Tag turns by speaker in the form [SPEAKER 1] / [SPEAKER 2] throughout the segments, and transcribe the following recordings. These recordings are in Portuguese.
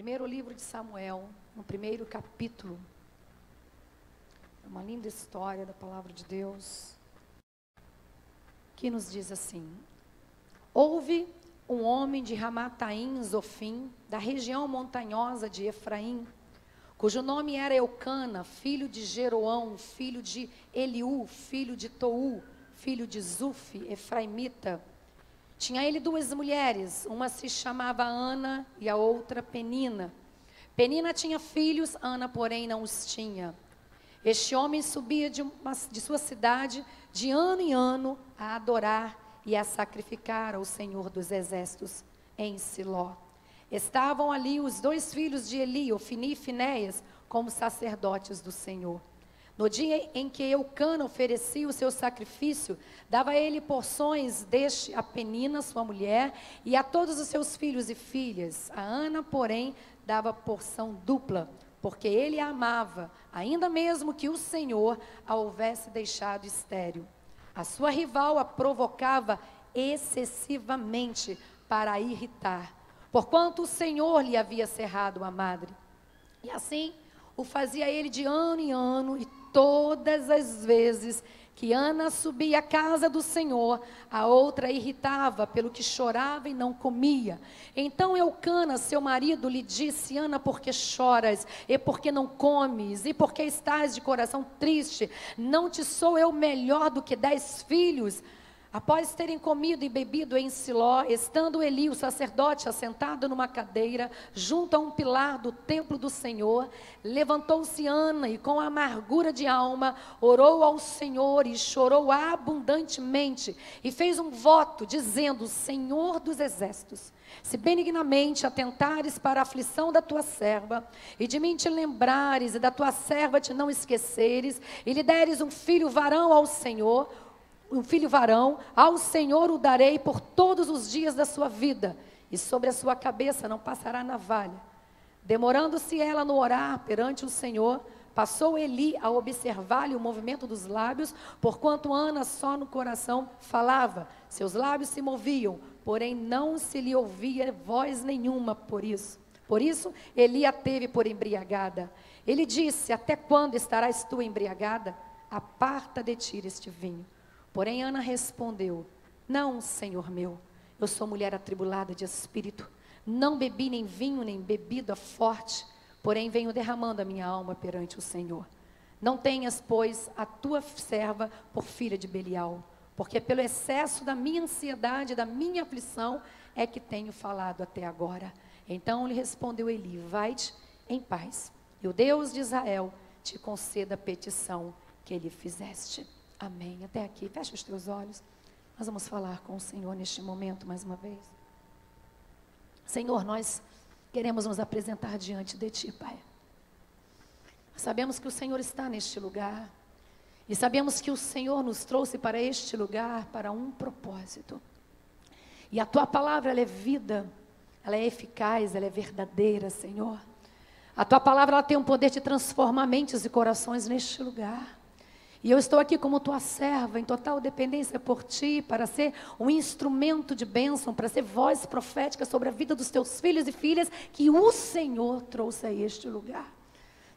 [SPEAKER 1] Primeiro livro de Samuel, no primeiro capítulo. É uma linda história da palavra de Deus, que nos diz assim: houve um homem de Ramataim, Zofim, da região montanhosa de Efraim, cujo nome era Eucana, filho de Jeroão, filho de Eliú, filho de Tou, filho de Zufi, efraimita. Tinha ele duas mulheres, uma se chamava Ana e a outra Penina. Penina tinha filhos, Ana, porém, não os tinha. Este homem subia de sua cidade de ano em ano a adorar e a sacrificar ao Senhor dos Exércitos em Siló. Estavam ali os dois filhos de Eli, Ofni e Finéias, como sacerdotes do Senhor. No dia em que Eucana oferecia o seu sacrifício, dava ele porções deste a Penina, sua mulher, e a todos os seus filhos e filhas. A Ana, porém, dava porção dupla, porque ele a amava, ainda mesmo que o Senhor a houvesse deixado estéril. A sua rival a provocava excessivamente para a irritar, porquanto o Senhor lhe havia cerrado a madre. E assim o fazia ele de ano em ano, e todas as vezes que Ana subia à casa do Senhor, a outra irritava, pelo que chorava e não comia. Então Eucana, seu marido, lhe disse: Ana, por que choras? E por que não comes? E por que estás de coração triste? Não te sou eu melhor do que 10 filhos? Após terem comido e bebido em Siló, estando Eli, o sacerdote, assentado numa cadeira, junto a um pilar do templo do Senhor, levantou-se Ana e, com amargura de alma, orou ao Senhor e chorou abundantemente, e fez um voto, dizendo: Senhor dos Exércitos, se benignamente atentares para a aflição da tua serva, e de mim te lembrares, e da tua serva te não esqueceres, e lhe deres um filho varão ao Senhor, ao Senhor o darei por todos os dias da sua vida, e sobre a sua cabeça não passará navalha. Demorando-se ela no orar perante o Senhor, passou Eli a observar-lhe o movimento dos lábios, porquanto Ana só no coração falava, seus lábios se moviam, porém não se lhe ouvia voz nenhuma por isso. Por isso Eli a teve por embriagada. Ele disse: até quando estarás tu embriagada? Aparta de ti este vinho. Porém Ana respondeu: não, Senhor meu, eu sou mulher atribulada de espírito, não bebi nem vinho, nem bebida forte, porém venho derramando a minha alma perante o Senhor. Não tenhas, pois, a tua serva por filha de Belial, porque pelo excesso da minha ansiedade, da minha aflição, é que tenho falado até agora. Então lhe respondeu Eli: vai-te em paz, e o Deus de Israel te conceda a petição que lhe fizeste. Amém. Até aqui. Fecha os teus olhos. Nós vamos falar com o Senhor neste momento mais uma vez. Senhor, nós queremos nos apresentar diante de Ti, Pai. Sabemos que o Senhor está neste lugar. E sabemos que o Senhor nos trouxe para este lugar para um propósito. E a Tua palavra, ela é vida, ela é eficaz, ela é verdadeira, Senhor. A Tua palavra, ela tem o poder de transformar mentes e corações neste lugar. E eu estou aqui como tua serva, em total dependência por ti, para ser um instrumento de bênção, para ser voz profética sobre a vida dos teus filhos e filhas, que o Senhor trouxe a este lugar.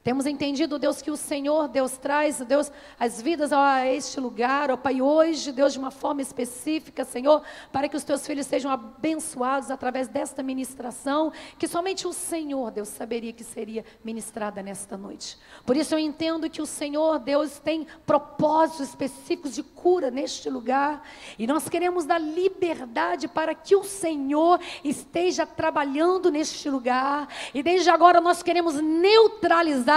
[SPEAKER 1] Temos entendido, Deus, que o Senhor, Deus, traz, Deus, as vidas a este lugar, ó Pai, hoje, Deus, de uma forma específica, Senhor, para que os teus filhos sejam abençoados através desta ministração, que somente o Senhor, Deus, saberia que seria ministrada nesta noite. Por isso eu entendo que o Senhor, Deus, tem propósitos específicos de cura neste lugar, e nós queremos dar liberdade para que o Senhor esteja trabalhando neste lugar, e desde agora nós queremos neutralizar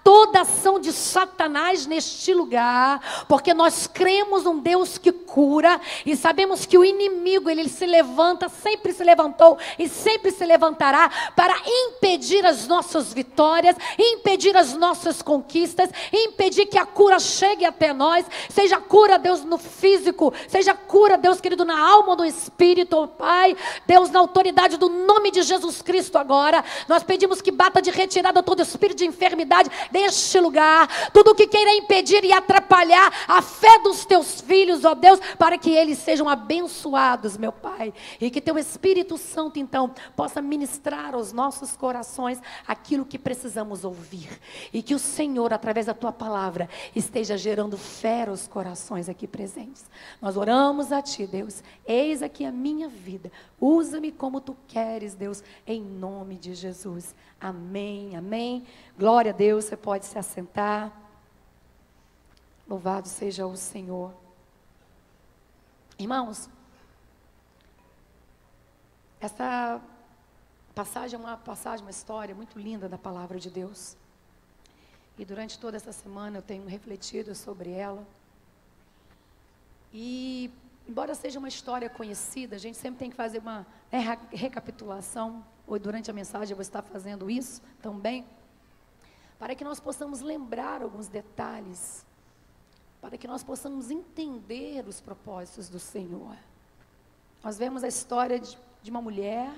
[SPEAKER 1] toda ação de Satanás neste lugar, porque nós cremos num Deus que cura, e sabemos que o inimigo, ele se levanta, sempre se levantou e sempre se levantará para impedir as nossas vitórias, impedir as nossas conquistas, impedir que a cura chegue até nós, seja cura, Deus, no físico, seja cura, Deus querido, na alma ou no espírito, oh Pai, Deus, na autoridade do nome de Jesus Cristo agora, nós pedimos que bata de retirada todo espírito de enfermidade deste lugar, tudo que queira impedir e atrapalhar a fé dos teus filhos, ó Deus, para que eles sejam abençoados, meu Pai. E que Teu Espírito Santo, então, possa ministrar aos nossos corações aquilo que precisamos ouvir. E que o Senhor, através da Tua palavra, esteja gerando fé aos corações aqui presentes. Nós oramos a Ti, Deus. Eis aqui a minha vida. Usa-me como Tu queres, Deus, em nome de Jesus. Amém, amém. Glória a Deus, você pode se assentar. Louvado seja o Senhor. Irmãos, essa passagem é uma história muito linda da palavra de Deus. E durante toda essa semana eu tenho refletido sobre ela. E, embora seja uma história conhecida, a gente sempre tem que fazer uma recapitulação. Ou durante a mensagem eu vou estar fazendo isso também, para que nós possamos lembrar alguns detalhes, para que nós possamos entender os propósitos do Senhor. Nós vemos a história de uma mulher,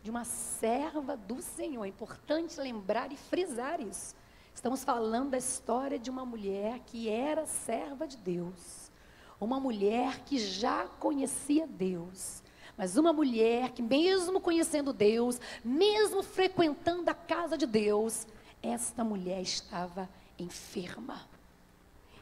[SPEAKER 1] de uma serva do Senhor. É importante lembrar e frisar isso. Estamos falando da história de uma mulher que era serva de Deus. Uma mulher que já conhecia Deus. Mas uma mulher que, mesmo conhecendo Deus, mesmo frequentando a casa de Deus, esta mulher estava enferma.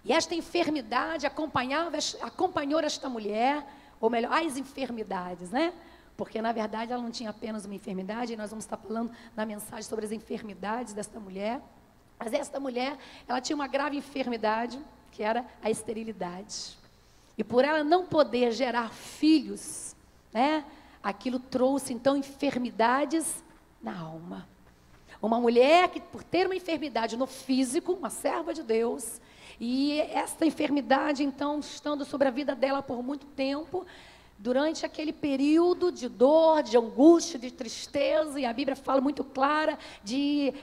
[SPEAKER 1] E esta enfermidade acompanhou esta mulher, ou melhor, as enfermidades, né? Porque, na verdade, ela não tinha apenas uma enfermidade, e nós vamos estar falando na mensagem sobre as enfermidades desta mulher. Mas esta mulher, ela tinha uma grave enfermidade, que era a esterilidade. E por ela não poder gerar filhos, né? Aquilo trouxe, então, enfermidades na alma. Uma mulher que, por ter uma enfermidade no físico, uma serva de Deus, e esta enfermidade, então, estando sobre a vida dela por muito tempo, durante aquele período de dor, de angústia, de tristeza, e a Bíblia fala muito clara de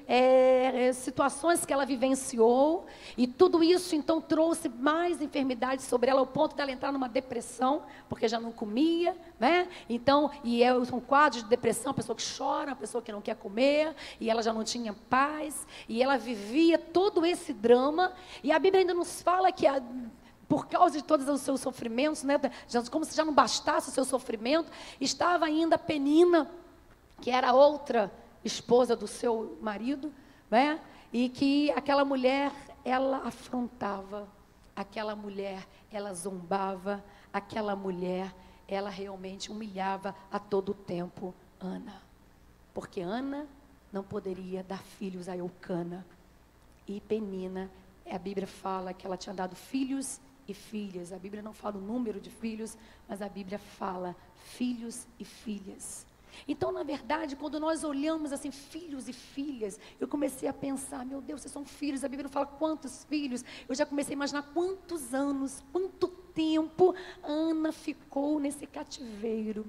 [SPEAKER 1] situações que ela vivenciou, e tudo isso então trouxe mais enfermidades sobre ela, ao ponto dela entrar numa depressão, porque já não comia, né? Então, são quadros de depressão, a pessoa que chora, a pessoa que não quer comer, e ela já não tinha paz, e ela vivia todo esse drama, e a Bíblia ainda nos fala que por causa de todos os seus sofrimentos, né, como se já não bastasse o seu sofrimento, estava ainda Penina, que era outra esposa do seu marido, né, e que aquela mulher, ela afrontava, aquela mulher, ela zombava, aquela mulher, ela realmente humilhava a todo tempo Ana, porque Ana não poderia dar filhos a Eucana, e Penina, a Bíblia fala que ela tinha dado filhos e filhas. A Bíblia não fala o número de filhos, mas a Bíblia fala filhos e filhas. Então, na verdade, quando nós olhamos assim, filhos e filhas, eu comecei a pensar, meu Deus, vocês são filhos, a Bíblia não fala quantos filhos, eu já comecei a imaginar quantos anos, quanto tempo Ana ficou nesse cativeiro,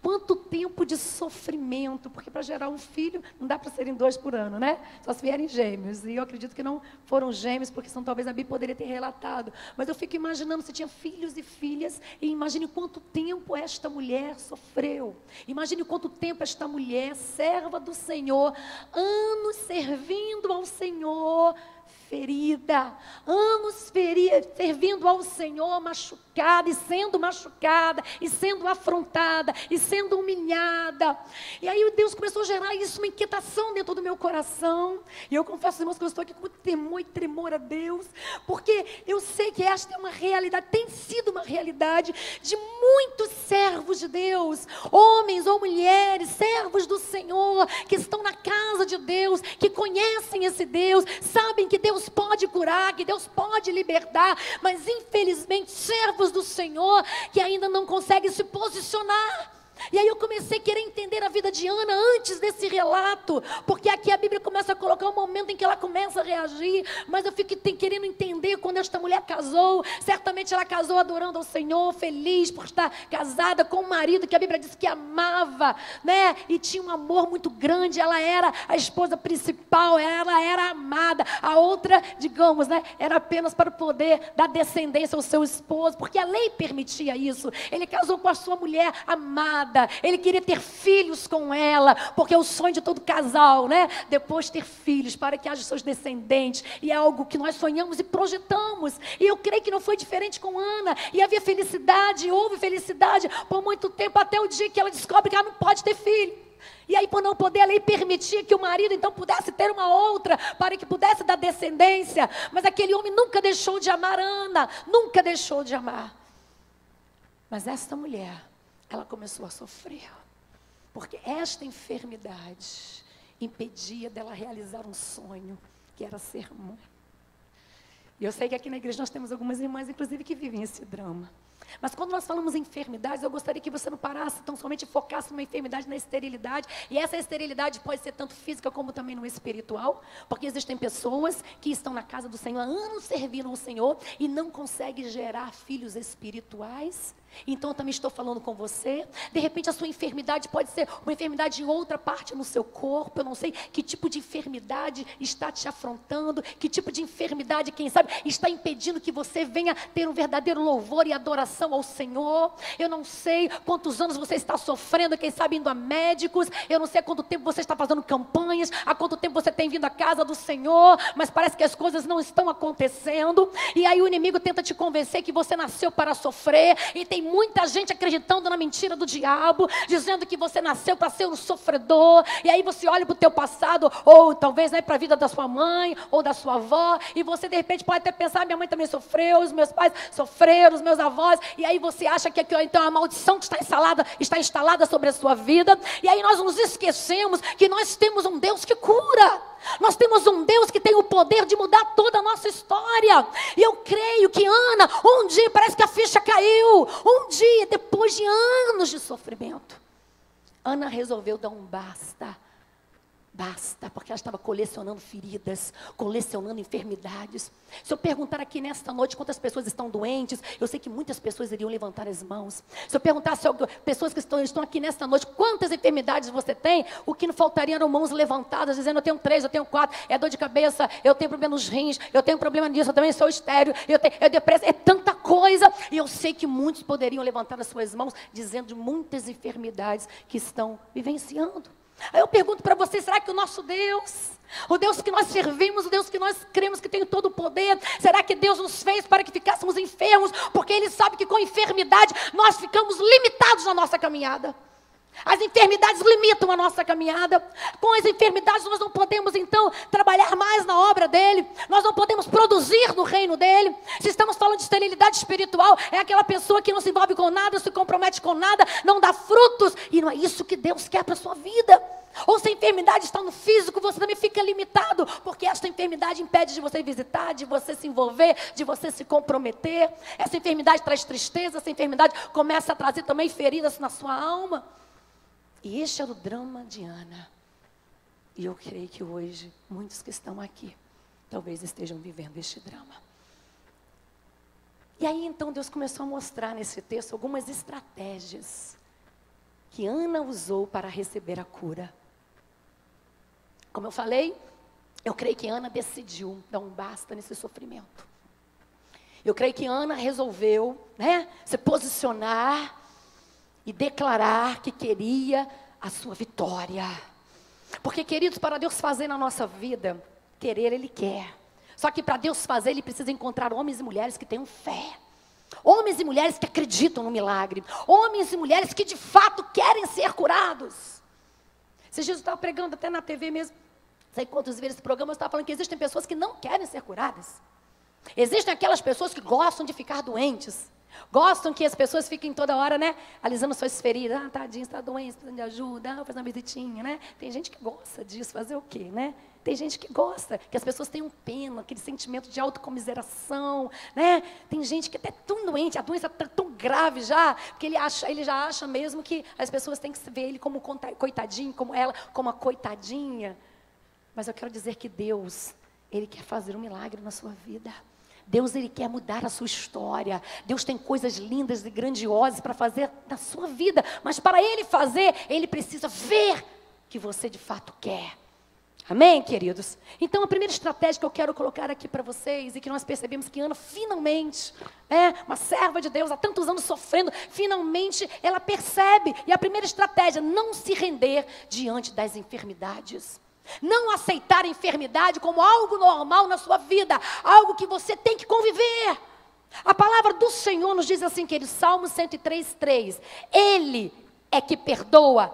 [SPEAKER 1] quanto tempo de sofrimento, porque para gerar um filho, não dá para serem 2 por ano, né? Só se vierem gêmeos, e eu acredito que não foram gêmeos, porque senão talvez a Bíblia poderia ter relatado, mas eu fico imaginando se tinha filhos e filhas, e imagine quanto tempo esta mulher sofreu, imagine quanto tempo esta mulher, serva do Senhor, anos servindo ao Senhor, ferida, anos servindo ao Senhor, machucada, e sendo afrontada, e sendo humilhada, e aí Deus começou a gerar isso, uma inquietação dentro do meu coração, e eu confesso, irmãos, que eu estou aqui com temor e tremor a Deus, porque eu sei que esta é uma realidade, tem sido uma realidade de muitos servos de Deus, homens ou mulheres, servos do Senhor, que estão na casa de Deus, que conhecem esse Deus, sabem que Deus pode curar, que Deus pode libertar, mas infelizmente servos do Senhor que ainda não conseguem se posicionar. E aí eu comecei a querer entender a vida de Ana antes desse relato, porque aqui a Bíblia começa a colocar um momento em que ela começa a reagir, mas eu fico querendo entender quando esta mulher casou, certamente ela casou adorando ao Senhor, feliz por estar casada com um marido que a Bíblia diz que amava, né, e tinha um amor muito grande, ela era a esposa principal, ela era amada, a outra, digamos, né, era apenas para poder dar descendência ao seu esposo, porque a lei permitia isso, ele casou com a sua mulher amada, casada, ele queria ter filhos com ela, porque é o sonho de todo casal, né? Depois ter filhos, para que haja seus descendentes, e é algo que nós sonhamos e projetamos, e eu creio que não foi diferente com Ana, e havia felicidade, houve felicidade por muito tempo, até o dia que ela descobre que ela não pode ter filho. E aí, por não poder, a lei permitia que o marido então pudesse ter uma outra, para que pudesse dar descendência. Mas aquele homem nunca deixou de amar Ana, nunca deixou de amar. Mas esta mulher, ela começou a sofrer, porque esta enfermidade impedia dela realizar um sonho, que era ser mãe. E eu sei que aqui na igreja nós temos algumas irmãs, inclusive, que vivem esse drama. Mas quando nós falamos em enfermidades, eu gostaria que você não parasse, tão somente focasse numa enfermidade, na esterilidade. E essa esterilidade pode ser tanto física como também no espiritual. Porque existem pessoas que estão na casa do Senhor há anos servindo ao Senhor e não conseguem gerar filhos espirituais. Então eu também estou falando com você. De repente a sua enfermidade pode ser uma enfermidade em outra parte no seu corpo. Eu não sei que tipo de enfermidade está te afrontando, que tipo de enfermidade, quem sabe, está impedindo que você venha ter um verdadeiro louvor e adoração ao Senhor. Eu não sei quantos anos você está sofrendo, quem sabe indo a médicos. Eu não sei há quanto tempo você está fazendo campanhas, há quanto tempo você tem vindo à casa do Senhor, mas parece que as coisas não estão acontecendo. E aí o inimigo tenta te convencer que você nasceu para sofrer, e tem muita gente acreditando na mentira do diabo, dizendo que você nasceu para ser um sofredor. E aí você olha para o teu passado, ou talvez para a vida da sua mãe, ou da sua avó, e você de repente pode até pensar, minha mãe também sofreu, os meus pais sofreram, os meus avós, e aí você acha que então a maldição que está instalada sobre a sua vida. E aí nós nos esquecemos que nós temos um Deus que cura. Nós temos um Deus que tem o poder de mudar toda a nossa história. E eu creio que Ana, um dia, parece que a ficha caiu. Um dia, depois de anos de sofrimento, Ana resolveu dar um basta. Basta, porque ela estava colecionando feridas, colecionando enfermidades. Se eu perguntar aqui nesta noite quantas pessoas estão doentes, eu sei que muitas pessoas iriam levantar as mãos. Se eu perguntar se pessoas que estão aqui nesta noite, quantas enfermidades você tem, o que não faltaria eram mãos levantadas, dizendo, eu tenho 3, eu tenho 4, é dor de cabeça, eu tenho problema nos rins, eu tenho problema nisso, eu também sou estéril, eu depressa, é tanta coisa. E eu sei que muitos poderiam levantar as suas mãos, dizendo de muitas enfermidades que estão vivenciando. Aí eu pergunto para você, será que o nosso Deus, o Deus que nós servimos, o Deus que nós cremos que tem todo o poder, será que Deus nos fez para que ficássemos enfermos? Porque Ele sabe que com enfermidade nós ficamos limitados na nossa caminhada. As enfermidades limitam a nossa caminhada. Com as enfermidades nós não podemos então trabalhar mais na obra dEle. Nós não podemos produzir no reino dEle. Se estamos falando de esterilidade espiritual, é aquela pessoa que não se envolve com nada, se compromete com nada, não dá frutos. E não é isso que Deus quer para a sua vida. Ou se a enfermidade está no físico, você também fica limitado, porque esta enfermidade impede de você visitar, de você se envolver, de você se comprometer. Essa enfermidade traz tristeza, essa enfermidade começa a trazer também feridas na sua alma. E este era o drama de Ana. E eu creio que hoje, muitos que estão aqui, talvez estejam vivendo este drama. E aí então Deus começou a mostrar nesse texto algumas estratégias que Ana usou para receber a cura. Como eu falei, eu creio que Ana decidiu dar um basta nesse sofrimento. Eu creio que Ana resolveu, se posicionar e declarar que queria a sua vitória. Porque, queridos, para Deus fazer na nossa vida, querer Ele quer. Só que para Deus fazer, Ele precisa encontrar homens e mulheres que tenham fé. Homens e mulheres que acreditam no milagre. Homens e mulheres que de fato querem ser curados. Se Jesus estava pregando até na TV mesmo, não sei quantos viram esse programa, eu estava falando que existem pessoas que não querem ser curadas. Existem aquelas pessoas que gostam de ficar doentes. Gostam que as pessoas fiquem toda hora, alisando suas feridas. Tadinho, está doente, precisando de ajuda, vou fazer uma visitinha, Tem gente que gosta disso, fazer o quê, Tem gente que gosta, que as pessoas tenham pena, aquele sentimento de autocomiseração, Tem gente que até é tão doente, a doença está tão grave já, porque ele já acha mesmo que as pessoas têm que ver ele como coitadinho, como ela, como a coitadinha. Mas eu quero dizer que Deus, Ele quer fazer um milagre na sua vida. Deus, Ele quer mudar a sua história. Deus tem coisas lindas e grandiosas para fazer na sua vida. Mas para Ele fazer, Ele precisa ver que você de fato quer. Amém, queridos? Então, a primeira estratégia que eu quero colocar aqui para vocês, e que nós percebemos que Ana finalmente, uma serva de Deus, há tantos anos sofrendo, finalmente ela percebe. E a primeira estratégia, não se render diante das enfermidades. Não aceitar a enfermidade como algo normal na sua vida, algo que você tem que conviver. A palavra do Senhor nos diz assim, queridos, Salmo 103:3. Ele é que perdoa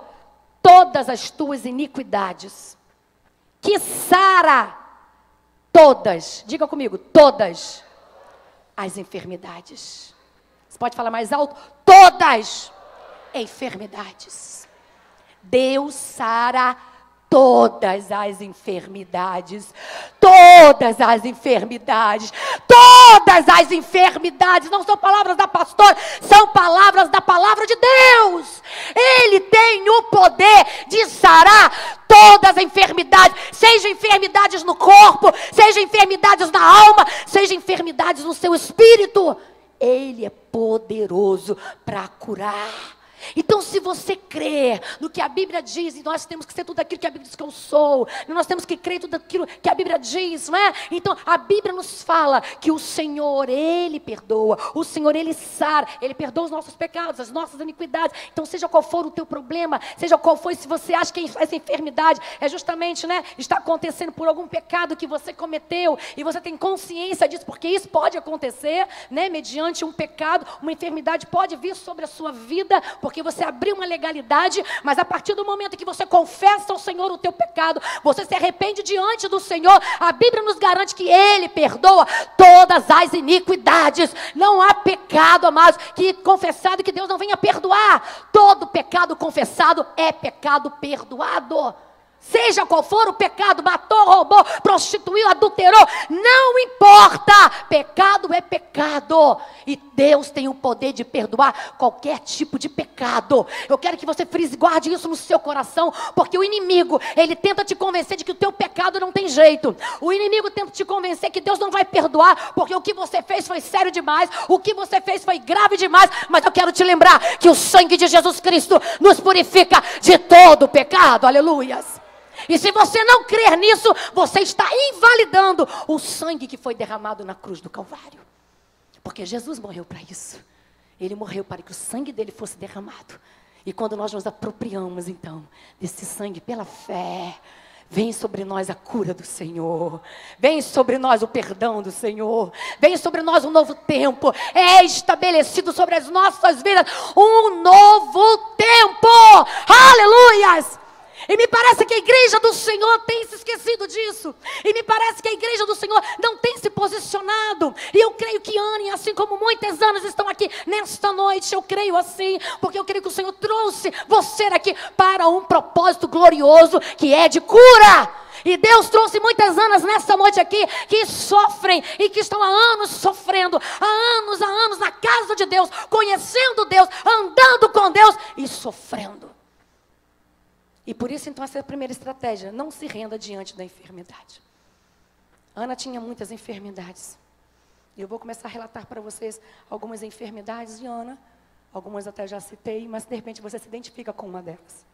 [SPEAKER 1] todas as tuas iniquidades, que sara todas, diga comigo, todas as enfermidades. Você pode falar mais alto? Todas enfermidades. Deus sara todas as enfermidades. Todas as enfermidades. Todas as enfermidades. Não são palavras da pastora, são palavras da palavra de Deus. Ele tem o poder de sarar todas as enfermidades. Seja enfermidades no corpo, seja enfermidades na alma, seja enfermidades no seu espírito. Ele é poderoso para curar. Então, se você crer no que a Bíblia diz, e nós temos que ser tudo aquilo que a Bíblia diz que eu sou, nós temos que crer em tudo aquilo que a Bíblia diz, não é? Então, a Bíblia nos fala que o Senhor, Ele perdoa, o Senhor, Ele sara, Ele perdoa os nossos pecados, as nossas iniquidades. Então, seja qual for o teu problema, seja qual for, se você acha que essa enfermidade é justamente, está acontecendo por algum pecado que você cometeu, e você tem consciência disso, porque isso pode acontecer, mediante um pecado, uma enfermidade pode vir sobre a sua vida, porque você abriu uma legalidade, mas a partir do momento que você confessa ao Senhor o teu pecado, você se arrepende diante do Senhor, a Bíblia nos garante que Ele perdoa todas as iniquidades. Não há pecado, amados, que confessado que Deus não venha perdoar. Todo pecado confessado é pecado perdoado. Seja qual for o pecado, matou, roubou, prostituiu, adulterou, não importa, pecado é pecado, e Deus tem o poder de perdoar qualquer tipo de pecado. Eu quero que você frise, guarde isso no seu coração, porque o inimigo, ele tenta te convencer de que o teu pecado não tem jeito, o inimigo tenta te convencer que Deus não vai perdoar, porque o que você fez foi sério demais, o que você fez foi grave demais, mas eu quero te lembrar que o sangue de Jesus Cristo nos purifica de todo pecado, aleluias. E se você não crer nisso, você está invalidando o sangue que foi derramado na cruz do Calvário. Porque Jesus morreu para isso. Ele morreu para que o sangue dele fosse derramado. E quando nós nos apropriamos, então, desse sangue pela fé, vem sobre nós a cura do Senhor. Vem sobre nós o perdão do Senhor. Vem sobre nós um novo tempo. É estabelecido sobre as nossas vidas um novo tempo. Aleluias! E me parece que a igreja do Senhor tem se esquecido disso. E me parece que a igreja do Senhor não tem se posicionado. E eu creio que Anne, assim como muitas Anas estão aqui nesta noite, eu creio assim, porque eu creio que o Senhor trouxe você aqui para um propósito glorioso, que é de cura. E Deus trouxe muitas Anas nessa noite aqui, que sofrem e que estão há anos sofrendo, há anos na casa de Deus, conhecendo Deus, andando com Deus e sofrendo. E por isso, então, essa é a primeira estratégia. Não se renda diante da enfermidade. Ana tinha muitas enfermidades. E eu vou começar a relatar para vocês algumas enfermidades de Ana. Algumas até já citei, mas de repente você se identifica com uma delas.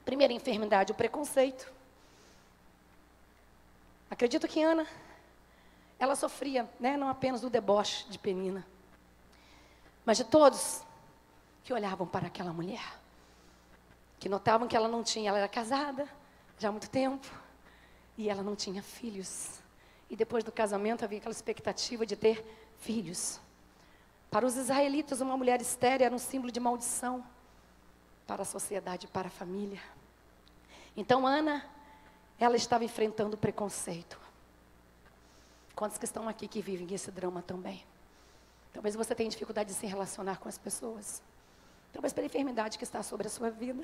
[SPEAKER 1] Primeira enfermidade, o preconceito. Acredito que Ana, ela sofria, não apenas do deboche de Penina, mas de todos que olhavam para aquela mulher. Que notavam que ela não tinha, ela era casada já há muito tempo, e ela não tinha filhos. E depois do casamento havia aquela expectativa de ter filhos. Para os israelitas, uma mulher estéril era um símbolo de maldição para a sociedade, para a família. Então Ana, ela estava enfrentando o preconceito. Quantos que estão aqui que vivem esse drama também? Talvez você tenha dificuldade de se relacionar com as pessoas. Talvez pela enfermidade que está sobre a sua vida.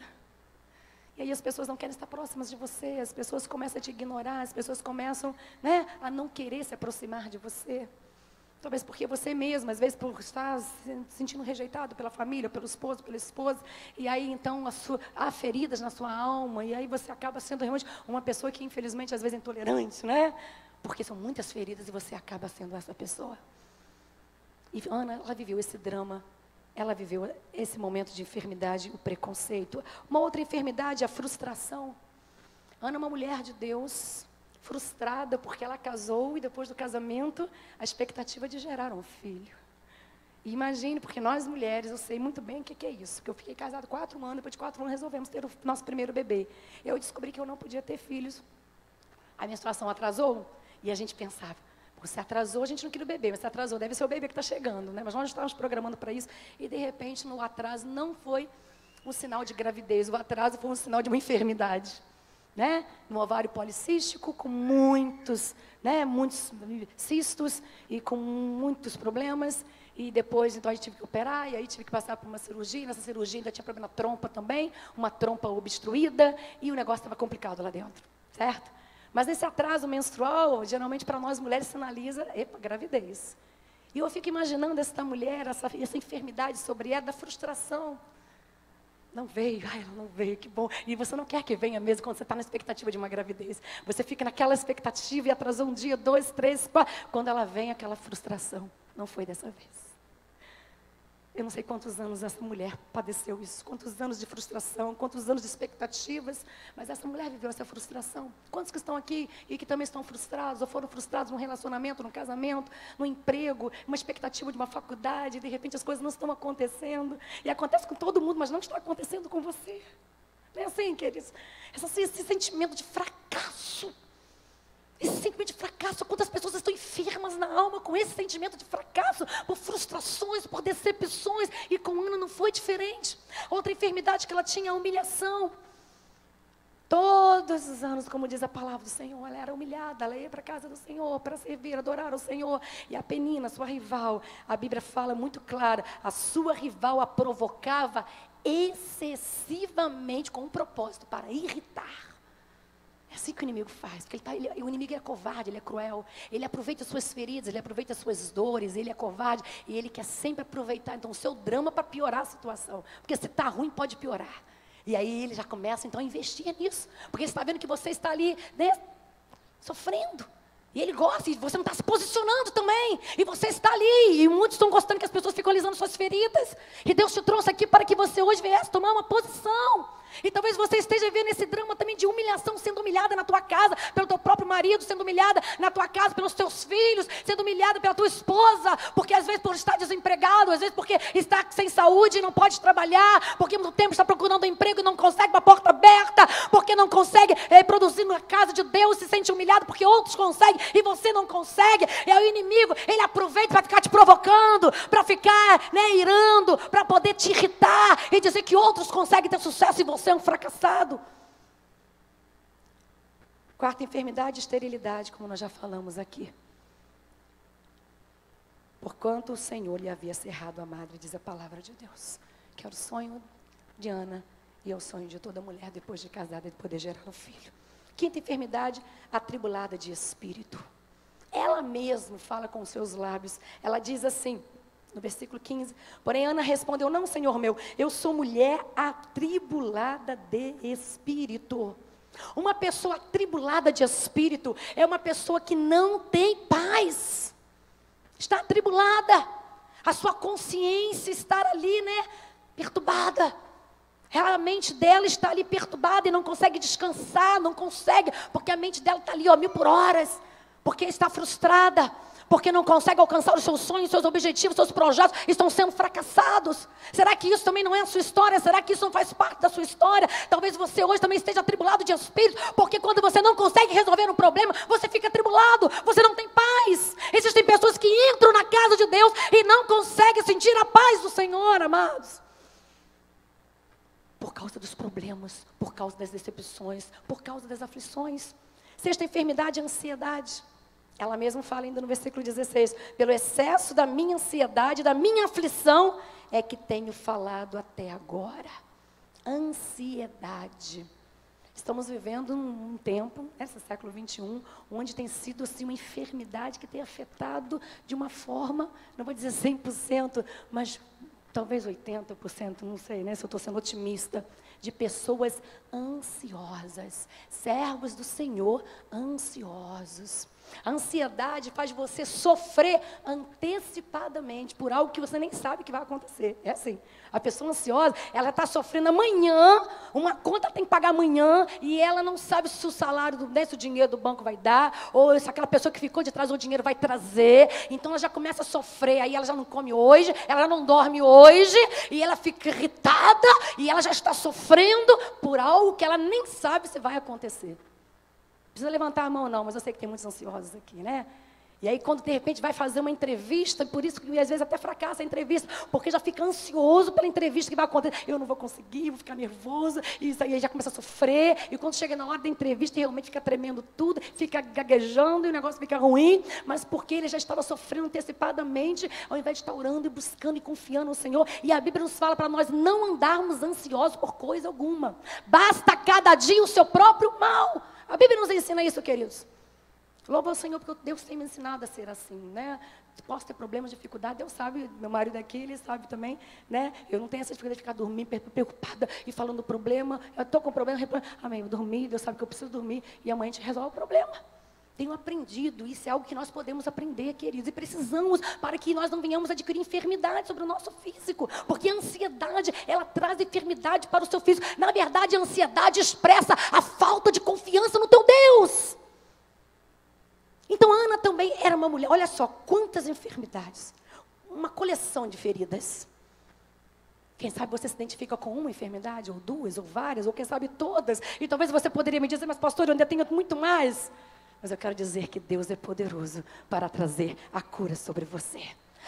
[SPEAKER 1] E aí as pessoas não querem estar próximas de você, as pessoas começam a te ignorar, as pessoas começam, a não querer se aproximar de você. Talvez porque você mesmo, às vezes por estar se sentindo rejeitado pela família, pelo esposo, pela esposa, e aí então há feridas na sua alma, e aí você acaba sendo realmente uma pessoa que infelizmente às vezes é intolerante, porque são muitas feridas e você acaba sendo essa pessoa. E Ana, ela viveu esse drama. Ela viveu esse momento de enfermidade, o preconceito. Uma outra enfermidade, a frustração. Ana é uma mulher de Deus, frustrada porque ela casou e depois do casamento, a expectativa de gerar um filho. E imagine, porque nós mulheres, eu sei muito bem o que é isso, que eu fiquei casada 4 anos, depois de 4 anos resolvemos ter o nosso primeiro bebê. Eu descobri que eu não podia ter filhos. A menstruação atrasou e a gente pensava, você atrasou, a gente não queria o bebê, mas você atrasou, deve ser o bebê que está chegando, né? Mas nós estávamos programando para isso e de repente no atraso não foi um sinal de gravidez, o atraso foi um sinal de uma enfermidade. Né? No ovário policístico, com muitos cistos e com muitos problemas. E depois, então, a gente tive que operar, e aí tive que passar por uma cirurgia. Nessa cirurgia ainda tinha problema na trompa também, uma trompa obstruída, e o negócio estava complicado lá dentro, certo? Mas nesse atraso menstrual, geralmente para nós mulheres sinaliza, gravidez. E eu fico imaginando essa mulher, essa enfermidade sobre ela, da frustração. Não veio, ela não veio, que bom. E você não quer que venha mesmo quando você está na expectativa de uma gravidez. Você fica naquela expectativa e atrasou 1 dia, 2, 3, 4. Quando ela vem, aquela frustração. Não foi dessa vez. Eu não sei quantos anos essa mulher padeceu isso, quantos anos de frustração, quantos anos de expectativas, mas essa mulher viveu essa frustração. Quantos que estão aqui e que também estão frustrados, ou foram frustrados num relacionamento, num casamento, num emprego, uma expectativa de uma faculdade, e de repente as coisas não estão acontecendo, e acontece com todo mundo, mas não está acontecendo com você. Não é assim, queridos? Esse sentimento de fracasso. Esse sentimento de fracasso, quantas pessoas estão enfermas na alma com esse sentimento de fracasso, por frustrações, por decepções, e com Ana não foi diferente. Outra enfermidade que ela tinha, a humilhação. Todos os anos, como diz a palavra do Senhor, ela era humilhada, ela ia para a casa do Senhor para servir, adorar o Senhor. E a Penina, sua rival, a Bíblia fala muito clara, a sua rival a provocava excessivamente com um propósito, para irritar. É assim que o inimigo faz, porque o inimigo é covarde, ele é cruel, ele aproveita as suas feridas, ele aproveita as suas dores, ele é covarde e ele quer sempre aproveitar então o seu drama para piorar a situação, porque se está ruim pode piorar. E aí ele já começa então a investir nisso, porque ele está vendo que você está ali, né, sofrendo. E ele gosta, e você não está se posicionando também. E você está ali, e muitos estão gostando que as pessoas ficam alisando suas feridas. E Deus te trouxe aqui para que você hoje viesse tomar uma posição. E talvez você esteja vendo esse drama também de humilhação, sendo humilhada na tua casa, pelo teu próprio marido, sendo humilhada na tua casa, pelos teus filhos, sendo humilhada pela tua esposa, porque às vezes por estar desempregado, às vezes porque está sem saúde e não pode trabalhar, porque no tempo está procurando um emprego e não consegue uma porta aberta, porque não consegue produzir na casa de Deus, se sente humilhado porque outros conseguem e você não consegue. E aí o inimigo, ele aproveita para ficar te provocando, para ficar, irando, para poder te irritar e dizer que outros conseguem ter sucesso e você é um fracassado. Quarta enfermidade, esterilidade, como nós já falamos aqui. Porquanto o Senhor lhe havia cerrado a madre, diz a palavra de Deus, que era o sonho de Ana e é o sonho de toda mulher depois de casada, de poder gerar um filho. Quinta enfermidade, atribulada de espírito. Ela mesma fala com os seus lábios, ela diz assim, no versículo 15, porém Ana respondeu, não, Senhor meu, eu sou mulher atribulada de espírito. Uma pessoa atribulada de espírito é uma pessoa que não tem paz, está atribulada, a sua consciência está ali, perturbada. A mente dela está ali perturbada e não consegue descansar, não consegue, porque a mente dela está ali, 1000 por horas, porque está frustrada, porque não consegue alcançar os seus sonhos, seus objetivos, seus projetos, estão sendo fracassados. Será que isso também não é a sua história? Será que isso não faz parte da sua história? Talvez você hoje também esteja atribulado de espírito, porque quando você não consegue resolver um problema, você fica atribulado, você não tem paz. Existem pessoas que entram na casa de Deus e não conseguem sentir a paz do Senhor, amados. Por causa dos problemas, por causa das decepções, por causa das aflições. Sexta enfermidade, a ansiedade. Ela mesma fala ainda no versículo 16, pelo excesso da minha ansiedade, da minha aflição, é que tenho falado até agora. Ansiedade. Estamos vivendo um tempo, esse século 21, onde tem sido assim uma enfermidade que tem afetado de uma forma, não vou dizer 100%, mas talvez 80%, não sei, se eu estou sendo otimista, de pessoas ansiosas, servos do Senhor ansiosos. A ansiedade faz você sofrer antecipadamente por algo que você nem sabe que vai acontecer. É assim. A pessoa ansiosa, ela está sofrendo amanhã, uma conta tem que pagar amanhã, e ela não sabe se o salário, se o dinheiro do banco vai dar, ou se aquela pessoa que ficou de trás do dinheiro vai trazer. Então ela já começa a sofrer, aí ela já não come hoje, ela não dorme hoje, e ela fica irritada, e ela já está sofrendo por algo que ela nem sabe se vai acontecer. Não precisa levantar a mão não, mas eu sei que tem muitos ansiosos aqui, né? E aí, quando de repente vai fazer uma entrevista, por isso que às vezes até fracassa a entrevista, porque já fica ansioso pela entrevista que vai acontecer. Eu não vou conseguir, vou ficar nervoso, e isso aí já começa a sofrer. E quando chega na hora da entrevista, realmente fica tremendo tudo, fica gaguejando e o negócio fica ruim. Mas porque ele já estava sofrendo antecipadamente, ao invés de estar orando e buscando e confiando no Senhor. E a Bíblia nos fala para nós não andarmos ansiosos por coisa alguma. Basta cada dia o seu próprio mal. A Bíblia nos ensina isso, queridos. Louva ao Senhor, porque Deus tem me ensinado a ser assim, né? Posso ter problemas, dificuldade, Deus sabe, meu marido aqui, ele sabe também, né? Eu não tenho essa dificuldade de ficar dormindo, preocupada e falando do problema. Eu estou com problema, amém, eu dormi, Deus sabe que eu preciso dormir, e amanhã a gente resolve o problema. Tenho aprendido, isso é algo que nós podemos aprender, queridos, e precisamos para que nós não venhamos adquirir enfermidade sobre o nosso físico, porque a ansiedade, ela traz enfermidade para o seu físico. Na verdade, a ansiedade expressa a falta de confiança no teu Deus. Então, Ana também era uma mulher, olha só, quantas enfermidades, uma coleção de feridas. Quem sabe você se identifica com uma enfermidade, ou duas, ou várias, ou quem sabe todas. E talvez você poderia me dizer, mas pastor, eu ainda tenho muito mais. Mas eu quero dizer que Deus é poderoso para trazer a cura sobre você.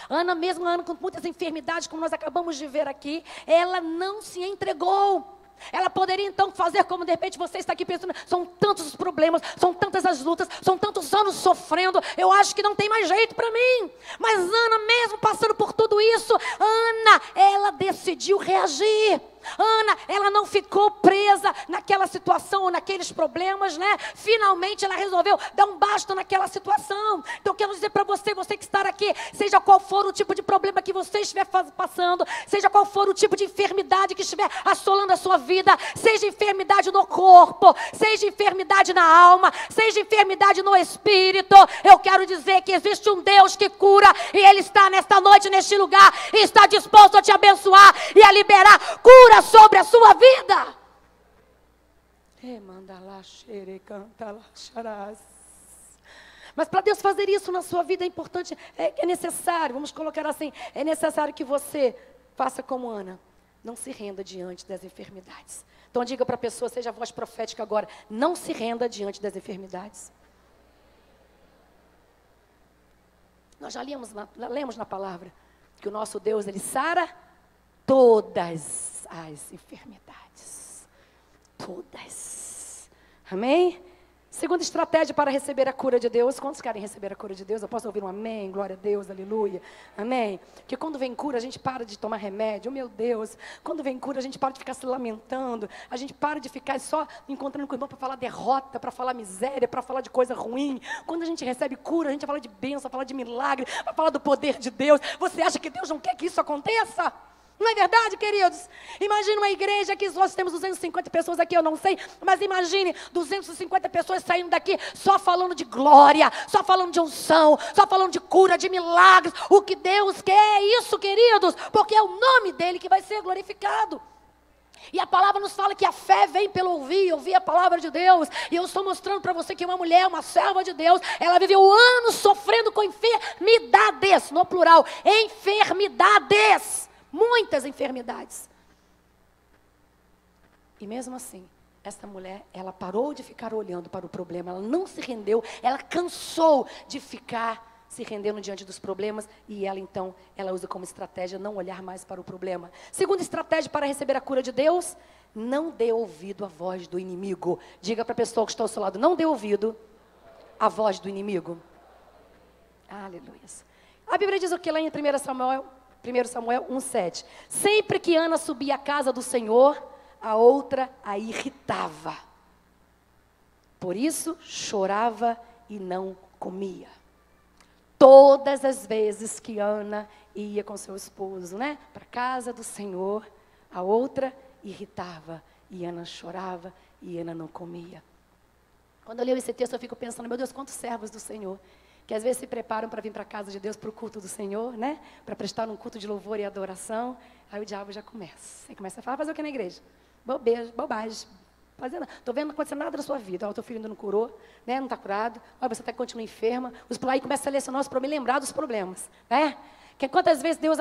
[SPEAKER 1] Ana, mesmo Ana com muitas enfermidades, como nós acabamos de ver aqui, ela não se entregou. Ela poderia então fazer como de repente você está aqui pensando, são tantos os problemas, são tantas as lutas, são tantos anos sofrendo, eu acho que não tem mais jeito para mim. Mas Ana, mesmo passando por tudo isso, Ana, ela decidiu reagir. Ana, ela não ficou presa naquela situação ou naqueles problemas, né? Finalmente ela resolveu dar um basta naquela situação. Então eu quero dizer para você, você que está aqui, seja qual for o tipo de problema que você estiver passando, seja qual for o tipo de enfermidade que estiver assolando a sua vida, seja enfermidade no corpo, seja enfermidade na alma, seja enfermidade no espírito, eu quero dizer que existe um Deus que cura, e Ele está nesta noite, neste lugar, e está disposto a te abençoar e a liberar cura sobre a sua vida. Mas para Deus fazer isso na sua vida é importante, é necessário, vamos colocar assim, é necessário que você faça como Ana, não se renda diante das enfermidades. Então diga para a pessoa, seja a voz profética agora, não se renda diante das enfermidades. Nós já lemos na palavra que o nosso Deus, Ele sara todas as enfermidades. Todas. Amém? Segunda estratégia para receber a cura de Deus. Quantos querem receber a cura de Deus? Eu posso ouvir um amém? Glória a Deus, aleluia. Amém? Porque quando vem cura, a gente para de tomar remédio. Oh, meu Deus. Quando vem cura, a gente para de ficar se lamentando. A gente para de ficar só encontrando com o irmão para falar derrota, para falar miséria, para falar de coisa ruim. Quando a gente recebe cura, a gente fala de bênção, fala de milagre, vai falar do poder de Deus. Você acha que Deus não quer que isso aconteça? Não é verdade, queridos? Imagine uma igreja que nós temos 250 pessoas aqui, eu não sei, mas imagine 250 pessoas saindo daqui só falando de glória, só falando de unção, só falando de cura, de milagres. O que Deus quer é isso, queridos, porque é o nome dele que vai ser glorificado. E a palavra nos fala que a fé vem pelo ouvir a palavra de Deus. E eu estou mostrando para você que uma mulher, uma serva de Deus, ela viveu anos sofrendo com enfermidades, no plural, enfermidades. Muitas enfermidades. E mesmo assim, essa mulher, ela parou de ficar olhando para o problema, ela não se rendeu, ela cansou de ficar se rendendo diante dos problemas, e ela então, ela usa como estratégia não olhar mais para o problema. Segunda estratégia para receber a cura de Deus, não dê ouvido à voz do inimigo. Diga para a pessoa que está ao seu lado, não dê ouvido à voz do inimigo. Aleluia. A Bíblia diz o que lá em 1 Samuel 1:7. Sempre que Ana subia à casa do Senhor, a outra a irritava. Por isso, chorava e não comia. Todas as vezes que Ana ia com seu esposo, né, para a casa do Senhor, a outra irritava. E Ana chorava e Ana não comia. Quando eu leio esse texto, eu fico pensando, meu Deus, quantos servos do Senhor, que às vezes se preparam para vir para a casa de Deus, para o culto do Senhor, né? Para prestar um culto de louvor e adoração. Aí o diabo já começa. Aí começa a falar, fazer o que na igreja? Bobagem. Estou vendo não acontecer nada na sua vida. O teu filho ainda não curou, né? Não está curado. Olha, você continua enferma. Aí começa a selecionar para me lembrar dos problemas, né? Que quantas vezes Deus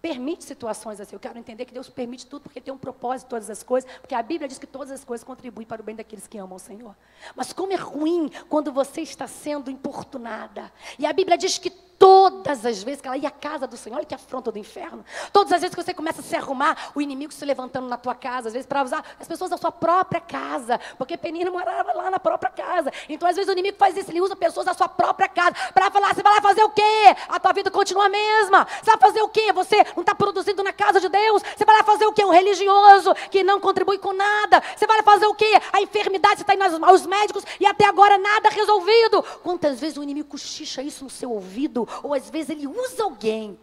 [SPEAKER 1] permite situações assim. Eu quero entender que Deus permite tudo porque tem um propósito, todas as coisas. Porque a Bíblia diz que todas as coisas contribuem para o bem daqueles que amam o Senhor. Mas como é ruim quando você está sendo importunada. E a Bíblia diz que todas as vezes que ela ia à casa do Senhor, olha que afronta do inferno. Todas as vezes que você começa a se arrumar, o inimigo se levantando na tua casa, às vezes para usar as pessoas da sua própria casa, porque Penina morava lá na própria casa. Então às vezes o inimigo faz isso, ele usa pessoas da sua própria casa para falar, você vai lá fazer o quê? A tua vida continua a mesma. Você vai fazer o quê? Você não está produzindo na casa de Deus. Você vai lá fazer o quê? Um religioso que não contribui com nada. Você vai lá fazer o quê? A enfermidade, você está indo aos médicos e até agora nada resolvido. Quantas vezes o inimigo cochicha isso no seu ouvido? Ou às vezes ele usa alguém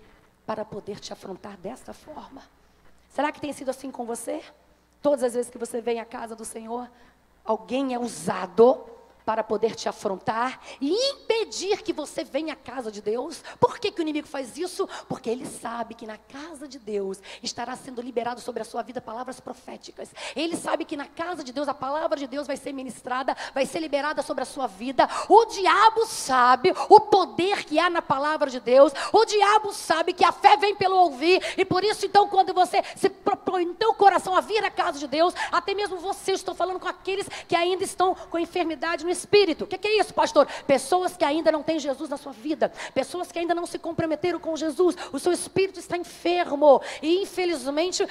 [SPEAKER 1] para poder te afrontar desta forma. Será que tem sido assim com você? Todas as vezes que você vem à casa do Senhor, alguém é usado para poder te afrontar e impedir que você venha à casa de Deus. Por que o inimigo faz isso? Porque ele sabe que na casa de Deus estará sendo liberado sobre a sua vida palavras proféticas. Ele sabe que na casa de Deus a palavra de Deus vai ser ministrada, vai ser liberada sobre a sua vida. O diabo sabe o poder que há na palavra de Deus. O diabo sabe que a fé vem pelo ouvir. E por isso então quando você se propõe no teu coração a vir à casa de Deus, até mesmo você, estou falando com aqueles que ainda estão com enfermidade no espírito. O que é isso, pastor? Pessoas que ainda não têm Jesus na sua vida, pessoas que ainda não se comprometeram com Jesus, o seu espírito está enfermo e infelizmente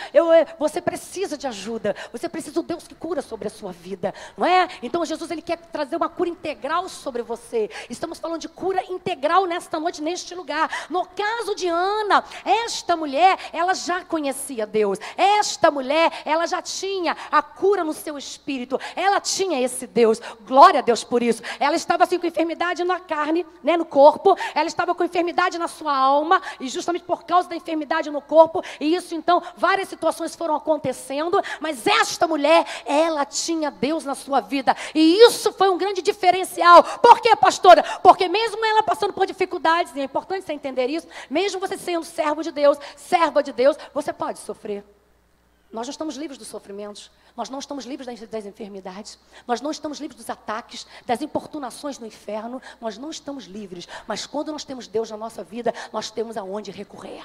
[SPEAKER 1] você precisa de ajuda, você precisa do Deus que cura sobre a sua vida, não é? Então Jesus ele quer trazer uma cura integral sobre você. Estamos falando de cura integral nesta noite, neste lugar. No caso de Ana, esta mulher, ela já conhecia Deus, esta mulher, ela já tinha a cura no seu espírito, ela tinha esse Deus. Glória a Deus por isso. Ela estava assim com enfermidade na carne, né, no corpo. Ela estava com enfermidade na sua alma. E justamente por causa da enfermidade no corpo. E isso então, várias situações foram acontecendo. Mas esta mulher, ela tinha Deus na sua vida. E isso foi um grande diferencial. Por quê, pastora? Porque mesmo ela passando por dificuldades, e é importante você entender isso, mesmo você sendo servo de Deus, serva de Deus, você pode sofrer. Nós não estamos livres dos sofrimentos. Nós não estamos livres das enfermidades. Nós não estamos livres dos ataques, das importunações no inferno. Nós não estamos livres. Mas quando nós temos Deus na nossa vida, nós temos aonde recorrer.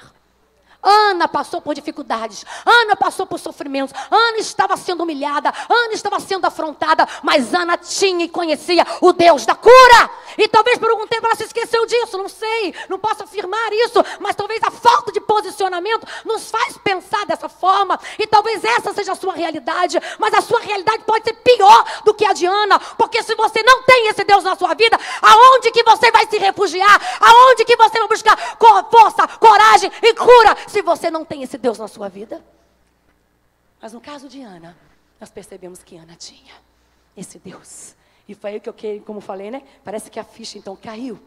[SPEAKER 1] Ana passou por dificuldades, Ana passou por sofrimentos, Ana estava sendo humilhada, Ana estava sendo afrontada, mas Ana tinha e conhecia o Deus da cura. E talvez por algum tempo ela se esqueceu disso, não sei, não posso afirmar isso, mas talvez a falta de posicionamento nos faz pensar dessa forma, e talvez essa seja a sua realidade, mas a sua realidade pode ser pior do que a de Ana, porque se você não tem esse Deus na sua vida, aonde que você vai se refugiar? Aonde que você vai buscar força, coragem e cura? Se você não tem esse Deus na sua vida. Mas no caso de Ana, nós percebemos que Ana tinha esse Deus. E foi aí que eu, como falei, né? Parece que a ficha então caiu.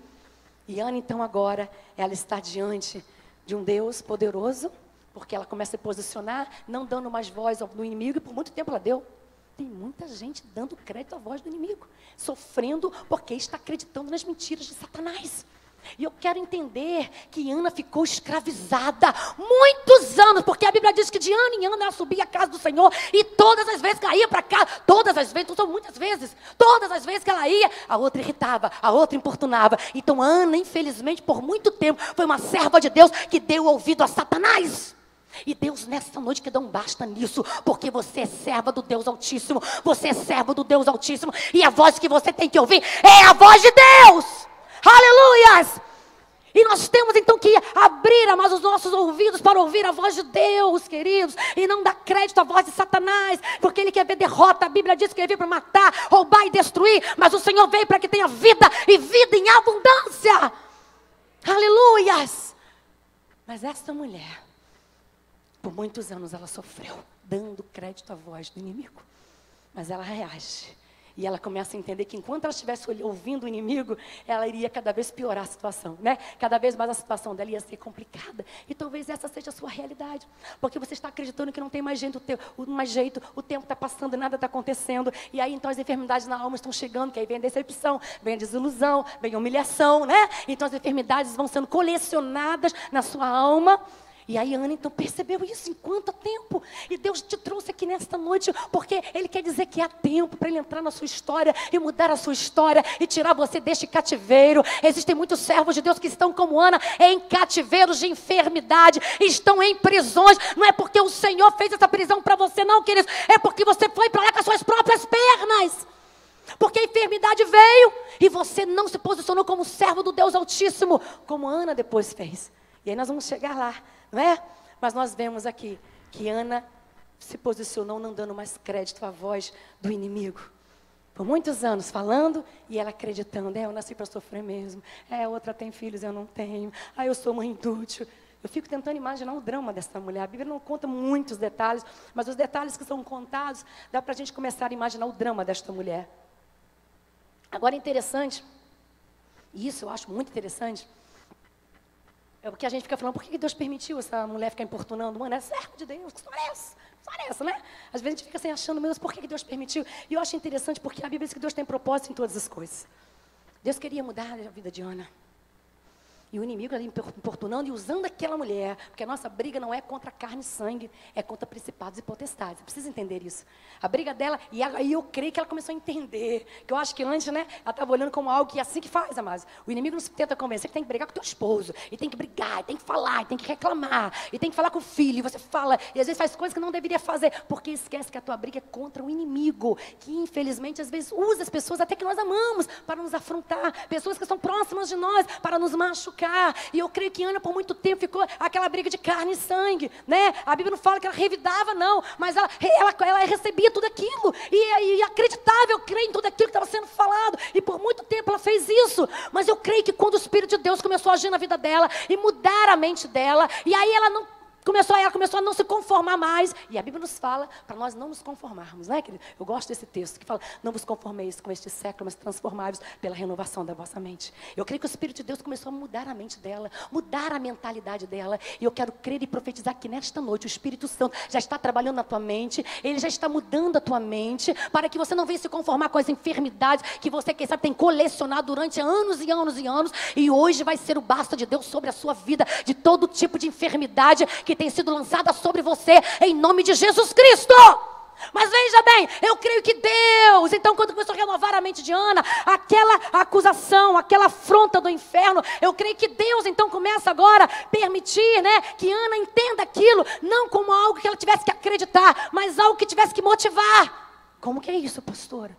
[SPEAKER 1] E Ana então agora, ela está diante de um Deus poderoso, porque ela começa a se posicionar, não dando mais voz no inimigo, e por muito tempo ela deu. Tem muita gente dando crédito à voz do inimigo, sofrendo porque está acreditando nas mentiras de Satanás. E eu quero entender que Ana ficou escravizada muitos anos, porque a Bíblia diz que de ano em ano ela subia à casa do Senhor, e todas as vezes que ela ia para casa, todas as vezes, não são muitas vezes, todas as vezes que ela ia, a outra irritava, a outra importunava. Então Ana, infelizmente, por muito tempo, foi uma serva de Deus que deu ouvido a Satanás. E Deus nessa noite que dá um basta nisso, porque você é serva do Deus Altíssimo, você é servo do Deus Altíssimo, e a voz que você tem que ouvir é a voz de Deus. Aleluias! E nós temos então que abrir mais os nossos ouvidos para ouvir a voz de Deus, queridos, e não dar crédito à voz de Satanás, porque ele quer ver derrota. A Bíblia diz que ele veio para matar, roubar e destruir, mas o Senhor veio para que tenha vida e vida em abundância. Aleluias! Mas essa mulher, por muitos anos ela sofreu, dando crédito à voz do inimigo, mas ela reage.
[SPEAKER 2] E ela começa a entender que enquanto ela estivesse ouvindo o inimigo, ela iria cada vez piorar a situação, né? Cada vez mais a situação dela ia ser complicada. E talvez essa seja a sua realidade. Porque você está acreditando que não tem mais jeito, o tempo está passando e nada está acontecendo. E aí então as enfermidades na alma estão chegando, que aí vem a decepção, vem a desilusão, vem a humilhação, né? Então as enfermidades vão sendo colecionadas na sua alma. E aí Ana então percebeu isso em quanto tempo. E Deus te trouxe aqui nesta noite, porque Ele quer dizer que há tempo para Ele entrar na sua história e mudar a sua história e tirar você deste cativeiro. Existem muitos servos de Deus que estão como Ana, em cativeiros de enfermidade, estão em prisões. Não é porque o Senhor fez essa prisão para você, não, queridos. É porque você foi para lá com as suas próprias pernas. Porque a enfermidade veio e você não se posicionou como servo do Deus Altíssimo, como Ana depois fez. E aí nós vamos chegar lá, não é? Mas nós vemos aqui que Ana se posicionou não dando mais crédito à voz do inimigo. Por muitos anos falando e ela acreditando. Eu nasci para sofrer mesmo. Outra tem filhos, eu não tenho. Eu sou mãe inútil. Eu fico tentando imaginar o drama dessa mulher. A Bíblia não conta muitos detalhes, mas os detalhes que são contados, dá para a gente começar a imaginar o drama desta mulher. Agora é interessante, e isso eu acho muito interessante, é porque a gente fica falando, por que Deus permitiu essa mulher ficar importunando? Mano, é servo de Deus, que história é essa? Que história é essa, né? Às vezes a gente fica assim achando, meu Deus, por que Deus permitiu? E eu acho interessante porque a Bíblia diz que Deus tem propósito em todas as coisas. Deus queria mudar a vida de Ana. E o inimigo ali importunando e usando aquela mulher, porque a nossa briga não é contra carne e sangue, é contra principados e potestades. Você precisa entender isso. A briga dela, e aí eu creio que ela começou a entender, que eu acho que antes, né, ela estava olhando como algo que é assim que faz, amados. O inimigo não se tenta convencer que tem que brigar com o teu esposo, e tem que brigar, e tem que falar, e tem que reclamar, e tem que falar com o filho, e você fala, e às vezes faz coisas que não deveria fazer, porque esquece que a tua briga é contra o inimigo, que infelizmente às vezes usa as pessoas até que nós amamos, para nos afrontar, pessoas que são próximas de nós, para nos machucar. E eu creio que Ana por muito tempo ficou aquela briga de carne e sangue, né? A Bíblia não fala que ela revidava, não, mas ela recebia tudo aquilo e acreditava, eu creio em tudo aquilo que estava sendo falado, e por muito tempo ela fez isso. Mas eu creio que quando o Espírito de Deus começou a agir na vida dela e mudar a mente dela, e aí ela começou a não se conformar mais. E a Bíblia nos fala para nós não nos conformarmos, né, querido? Eu gosto desse texto que fala, não vos conformeis com este século, mas transformai-vos pela renovação da vossa mente. Eu creio que o Espírito de Deus começou a mudar a mente dela, mudar a mentalidade dela. E eu quero crer e profetizar que nesta noite o Espírito Santo já está trabalhando na tua mente, ele já está mudando a tua mente, para que você não venha se conformar com as enfermidades que você, quem sabe, tem colecionado durante anos e anos e anos. E hoje vai ser o basta de Deus sobre a sua vida, de todo tipo de enfermidade que tem sido lançada sobre você, em nome de Jesus Cristo. Mas veja bem, eu creio que Deus, então quando começou a renovar a mente de Ana, aquela acusação, aquela afronta do inferno, eu creio que Deus então começa agora a permitir, né, que Ana entenda aquilo, não como algo que ela tivesse que acreditar, mas algo que tivesse que motivar. Como que é isso, pastora?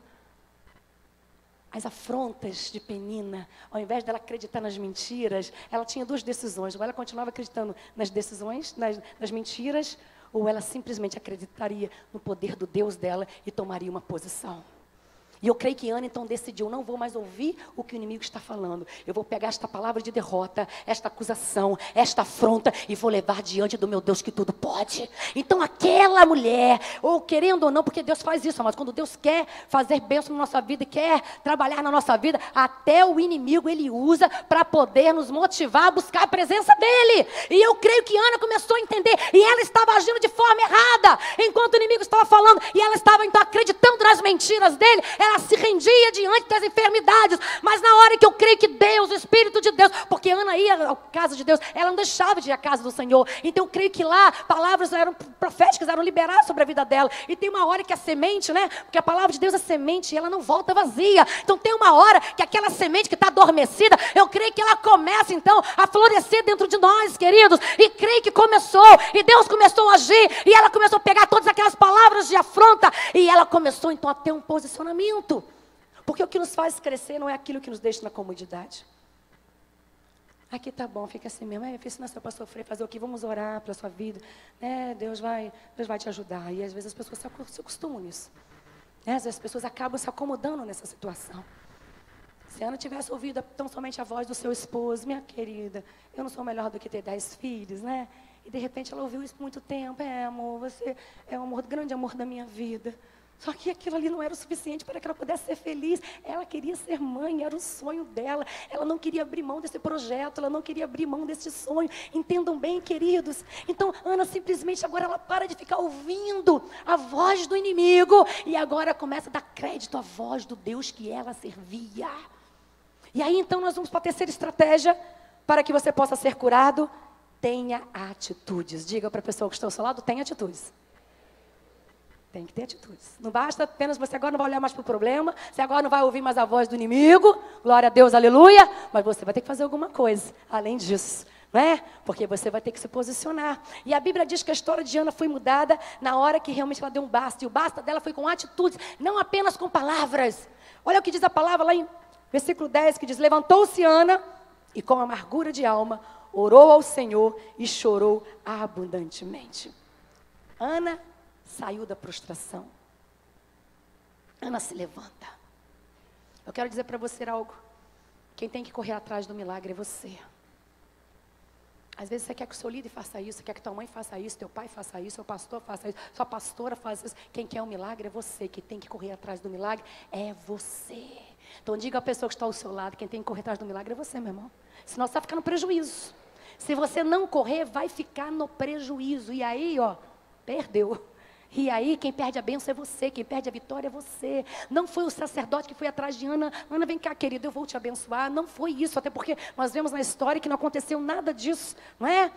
[SPEAKER 2] As afrontas de Penina, ao invés dela acreditar nas mentiras, ela tinha duas decisões. Ou ela continuava acreditando nas decisões, nas mentiras, ou ela simplesmente acreditaria no poder do Deus dela e tomaria uma posição. E eu creio que Ana então decidiu, não vou mais ouvir o que o inimigo está falando. Eu vou pegar esta palavra de derrota, esta acusação, esta afronta e vou levar diante do meu Deus que tudo pode. Então aquela mulher, ou querendo ou não, porque Deus faz isso, mas quando Deus quer fazer bênção na nossa vida e quer trabalhar na nossa vida, até o inimigo ele usa para poder nos motivar a buscar a presença dele. E eu creio que Ana começou a entender, e ela estava agindo de forma errada, enquanto o inimigo estava falando, e ela estava então acreditando nas mentiras dele. Ela se rendia diante das enfermidades, mas na hora que eu creio que Deus, o Espírito de Deus, porque Ana ia à casa de Deus, ela não deixava de ir à casa do Senhor, então eu creio que lá palavras eram proféticas, eram liberadas sobre a vida dela, e tem uma hora que a semente, né, porque a palavra de Deus é semente, e ela não volta vazia, então tem uma hora que aquela semente que está adormecida, eu creio que ela começa então a florescer dentro de nós, queridos, e creio que começou, e Deus começou a agir, e ela começou a pegar todas aquelas palavras de afronta, e ela começou então a ter um posicionamento. Porque o que nos faz crescer não é aquilo que nos deixa na comodidade. Aqui tá bom, fica assim mesmo. Eu fiz isso para sofrer, fazer o quê? Vamos orar pela sua vida. Deus vai te ajudar. E às vezes as pessoas se acostumam nisso. Às vezes as pessoas acabam se acomodando nessa situação. Se a Ana tivesse ouvido tão somente a voz do seu esposo, minha querida, eu não sou melhor do que ter 10 filhos, né? E de repente ela ouviu isso por muito tempo. Amor, você é o grande amor da minha vida. Só que aquilo ali não era o suficiente para que ela pudesse ser feliz. Ela queria ser mãe, era o sonho dela. Ela não queria abrir mão desse projeto, ela não queria abrir mão desse sonho. Entendam bem, queridos. Então, Ana simplesmente agora ela para de ficar ouvindo a voz do inimigo. E agora começa a dar crédito à voz do Deus que ela servia. E aí então nós vamos para a terceira estratégia para que você possa ser curado. Tenha atitudes. Diga para a pessoa que está ao seu lado, tenha atitudes. Tem que ter atitudes. Não basta apenas você agora não vai olhar mais para o problema, você agora não vai ouvir mais a voz do inimigo, glória a Deus, aleluia, mas você vai ter que fazer alguma coisa além disso, não é? Porque você vai ter que se posicionar. E a Bíblia diz que a história de Ana foi mudada na hora que realmente ela deu um basta, e o basta dela foi com atitudes, não apenas com palavras. Olha o que diz a palavra lá em versículo 10, que diz: levantou-se Ana e com amargura de alma orou ao Senhor e chorou abundantemente. Ana saiu da prostração. Ana se levanta. Eu quero dizer para você algo. Quem tem que correr atrás do milagre é você. Às vezes você quer que o seu líder faça isso, você quer que tua mãe faça isso, teu pai faça isso, seu pastor faça isso, sua pastora faça isso. Quem quer o milagre é você. Quem tem que correr atrás do milagre é você. Então diga à pessoa que está ao seu lado, quem tem que correr atrás do milagre é você, meu irmão. Senão você vai ficar no prejuízo. Se você não correr, vai ficar no prejuízo. E aí, ó, perdeu. E aí, quem perde a bênção é você, quem perde a vitória é você. Não foi o sacerdote que foi atrás de Ana. Ana, vem cá, querido, eu vou te abençoar. Não foi isso, até porque nós vemos na história que não aconteceu nada disso, não é?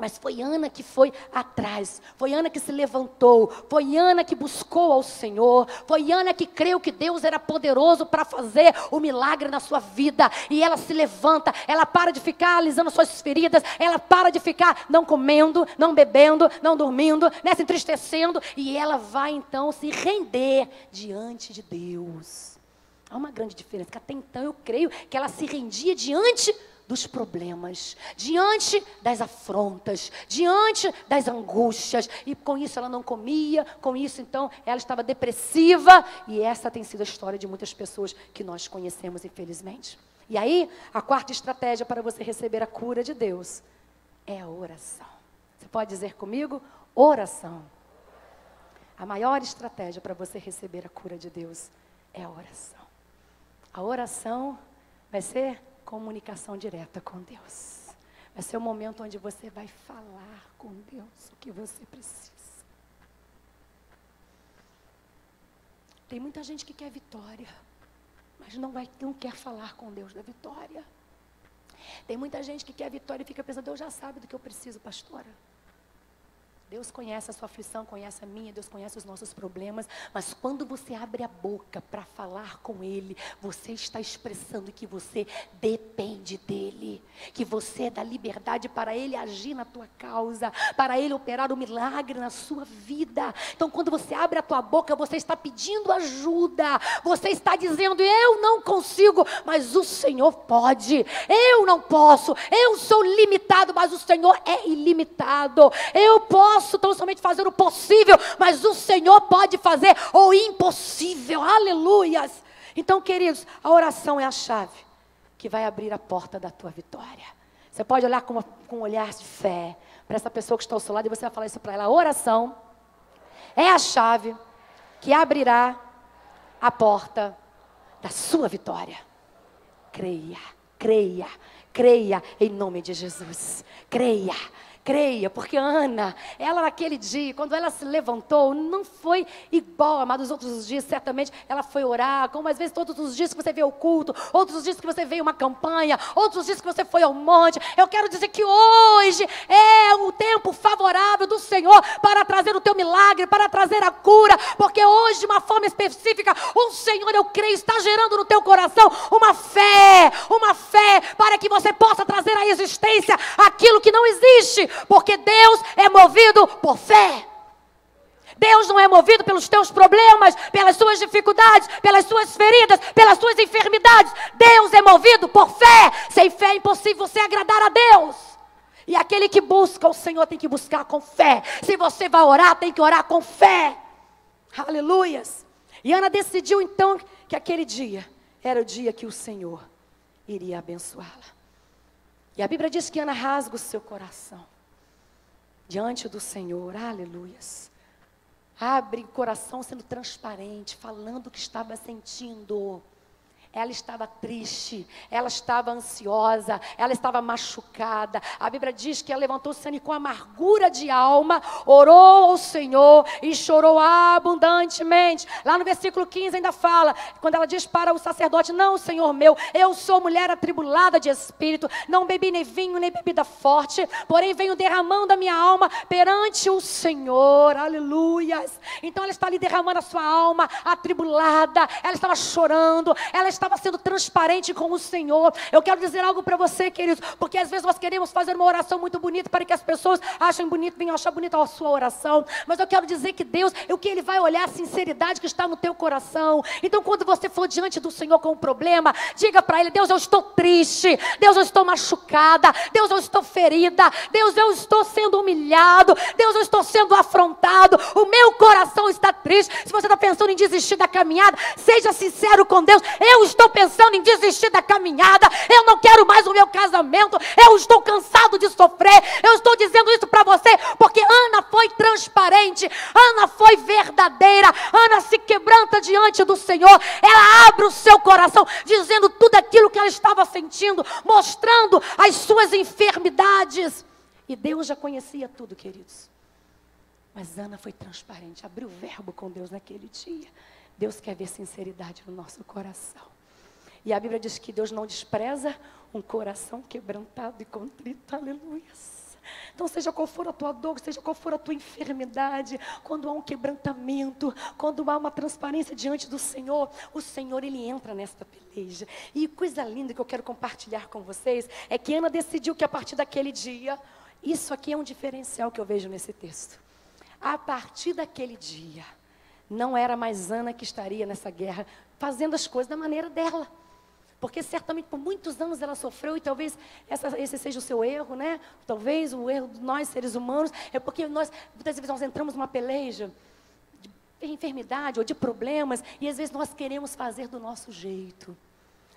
[SPEAKER 2] Mas foi Ana que foi atrás, foi Ana que se levantou, foi Ana que buscou ao Senhor, foi Ana que creu que Deus era poderoso para fazer o milagre na sua vida. E ela se levanta, ela para de ficar alisando suas feridas, ela para de ficar não comendo, não bebendo, não dormindo, né, se entristecendo, e ela vai então se render diante de Deus. Há uma grande diferença, que até então eu creio que ela se rendia diante dos problemas, diante das afrontas, diante das angústias, e com isso ela não comia, com isso então ela estava depressiva, e essa tem sido a história de muitas pessoas que nós conhecemos, infelizmente. E aí, a quarta estratégia para você receber a cura de Deus é a oração. Você pode dizer comigo? Oração. A maior estratégia para você receber a cura de Deus é a oração. A oração vai ser comunicação direta com Deus. Vai ser o momento onde você vai falar com Deus o que você precisa. Tem muita gente que quer vitória, mas não quer falar com Deus da vitória. Tem muita gente que quer vitória e fica pensando: Deus já sabe do que eu preciso, pastora. Deus conhece a sua aflição, conhece a minha, Deus conhece os nossos problemas, mas quando você abre a boca para falar com Ele, você está expressando que você depende dEle, que você dá liberdade para Ele agir na tua causa, para Ele operar o milagre na sua vida. Então quando você abre a tua boca, você está pedindo ajuda, você está dizendo: eu não consigo, mas o Senhor pode. Eu não posso, eu sou limitado, mas o Senhor é ilimitado. Eu posso tão somente fazer o possível, mas o Senhor pode fazer o impossível. Aleluias! Então, queridos, a oração é a chave que vai abrir a porta da tua vitória. Você pode olhar com um olhar de fé para essa pessoa que está ao seu lado e você vai falar isso para ela: a oração é a chave que abrirá a porta da sua vitória. Creia, creia, creia em nome de Jesus. Creia. Creia, porque Ana, ela naquele dia, quando ela se levantou, não foi igual, amados, os outros dias, certamente, ela foi orar, como às vezes todos os dias que você veio ao culto, outros os dias que você veio a uma campanha, outros os dias que você foi ao monte. Eu quero dizer que hoje é o tempo favorável do Senhor para trazer o teu milagre, para trazer a cura, porque hoje, de uma forma específica, o Senhor, eu creio, está gerando no teu coração uma fé para que você possa trazer à existência aquilo que não existe. Porque Deus é movido por fé. Deus não é movido pelos teus problemas, pelas suas dificuldades, pelas suas feridas, pelas suas enfermidades. Deus é movido por fé. Sem fé é impossível você agradar a Deus. E aquele que busca o Senhor tem que buscar com fé. Se você vai orar, tem que orar com fé. Aleluias. E Ana decidiu então que aquele dia era o dia que o Senhor iria abençoá-la. E a Bíblia diz que Ana rasga o seu coração diante do Senhor. Aleluias. abre o coração sendo transparente, falando o que estava sentindo. Ela estava triste, ela estava ansiosa, ela estava machucada. A Bíblia diz que ela levantou-se com amargura de alma, orou ao Senhor e chorou abundantemente. Lá no versículo 15 ainda fala, quando ela diz para o sacerdote: não, Senhor meu, eu sou mulher atribulada de espírito, não bebi nem vinho, nem bebida forte, porém venho derramando a minha alma perante o Senhor, aleluias. Então ela está ali derramando a sua alma atribulada, ela estava chorando, ela estava sendo transparente com o Senhor. Eu quero dizer algo para você, queridos, porque às vezes nós queremos fazer uma oração muito bonita para que as pessoas achem bonito, venham achar bonita a sua oração, mas eu quero dizer que Deus, o que Ele vai olhar, a sinceridade que está no teu coração. Então quando você for diante do Senhor com um problema, diga para Ele: Deus, eu estou triste, Deus, eu estou machucada, Deus, eu estou ferida, Deus, eu estou sendo humilhado, Deus, eu estou sendo afrontado, o meu coração está triste. Se você está pensando em desistir da caminhada, seja sincero com Deus: eu estou pensando em desistir da caminhada, eu não quero mais o meu casamento, eu estou cansado de sofrer. Eu estou dizendo isso para você porque Ana foi transparente, Ana foi verdadeira, Ana se quebranta diante do Senhor, ela abre o seu coração, dizendo tudo aquilo que ela estava sentindo, mostrando as suas enfermidades, e Deus já conhecia tudo, queridos. Mas Ana foi transparente, abriu o verbo com Deus naquele dia. Deus quer ver sinceridade no nosso coração. E a Bíblia diz que Deus não despreza um coração quebrantado e contrito, aleluia. Então seja qual for a tua dor, seja qual for a tua enfermidade, quando há um quebrantamento, quando há uma transparência diante do Senhor, o Senhor, Ele entra nesta peleja. E coisa linda que eu quero compartilhar com vocês, é que Ana decidiu que a partir daquele dia, isso aqui é um diferencial que eu vejo nesse texto. A partir daquele dia, não era mais Ana que estaria nessa guerra, fazendo as coisas da maneira dela. Porque certamente por muitos anos ela sofreu, e talvez esse seja o seu erro, né? Talvez o erro de nós, seres humanos, é porque muitas vezes nós entramos numa peleja de enfermidade ou de problemas, e às vezes nós queremos fazer do nosso jeito.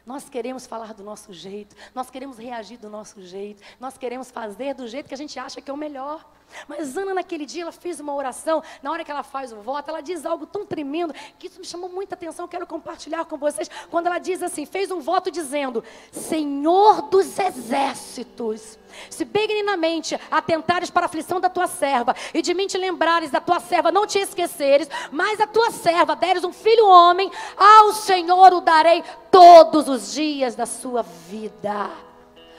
[SPEAKER 2] Nós queremos falar do nosso jeito, nós queremos reagir do nosso jeito, nós queremos fazer do jeito que a gente acha que é o melhor. Mas Ana naquele dia, ela fez uma oração, na hora que ela faz o voto, ela diz algo tão tremendo, que isso me chamou muita atenção, eu quero compartilhar com vocês, quando ela diz assim, fez um voto dizendo: Senhor dos exércitos, se benignamente atentares para a aflição da tua serva, e de mim te lembrares da tua serva, não te esqueceres, mas a tua serva deres um filho homem, ao Senhor o darei todos os dias da sua vida.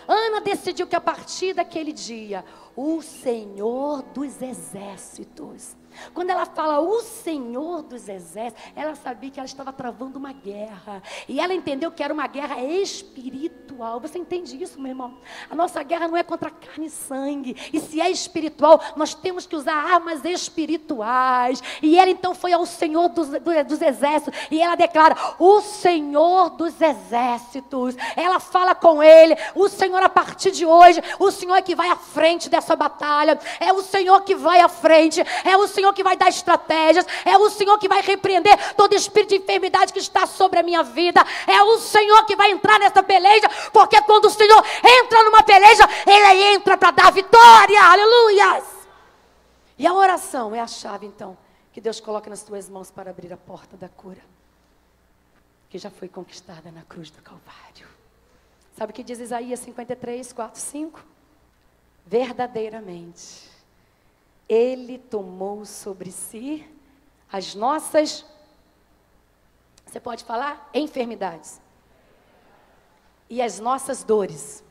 [SPEAKER 2] Ana decidiu que a partir daquele dia, o Senhor dos exércitos, quando ela fala o Senhor dos exércitos, ela sabia que ela estava travando uma guerra, e ela entendeu que era uma guerra espiritual. Você entende isso, meu irmão? A nossa guerra não é contra carne e sangue, e se é espiritual, nós temos que usar armas espirituais. E ela então foi ao Senhor dos exércitos, e ela declara: o Senhor dos exércitos. Ela fala com ele: o Senhor, a partir de hoje, o Senhor é que vai à frente dessa batalha, é o Senhor que vai à frente, é o Senhor que vai dar estratégias, é o Senhor que vai repreender todo espírito de enfermidade que está sobre a minha vida, é o Senhor que vai entrar nessa peleja, porque quando o Senhor entra numa peleja, Ele entra para dar vitória, aleluias. E a oração é a chave então, que Deus coloca nas tuas mãos para abrir a porta da cura, que já foi conquistada na cruz do Calvário. Sabe o que diz Isaías 53, 4, 5? Verdadeiramente, Ele tomou sobre si as nossas, você pode falar? Enfermidades. E as nossas dores.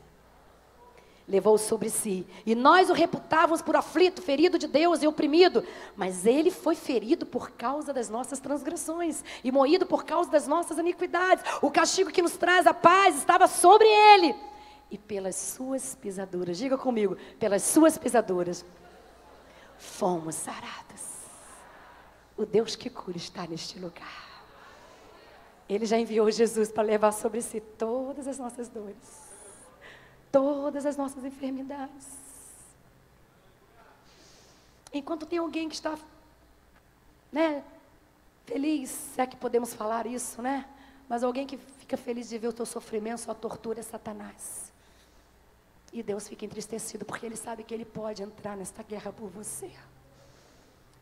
[SPEAKER 2] Levou sobre si. E nós o reputávamos por aflito, ferido de Deus e oprimido. Mas Ele foi ferido por causa das nossas transgressões. E moído por causa das nossas iniquidades. O castigo que nos traz a paz estava sobre Ele. E pelas suas pisaduras, diga comigo, pelas suas pisaduras, fomos sarados. O Deus que cura está neste lugar. Ele já enviou Jesus para levar sobre si todas as nossas dores, todas as nossas enfermidades. Enquanto tem alguém que está, feliz, se é que podemos falar isso, mas alguém que fica feliz de ver o teu sofrimento, sua tortura, é Satanás. E Deus fica entristecido, porque Ele sabe que Ele pode entrar nesta guerra por você.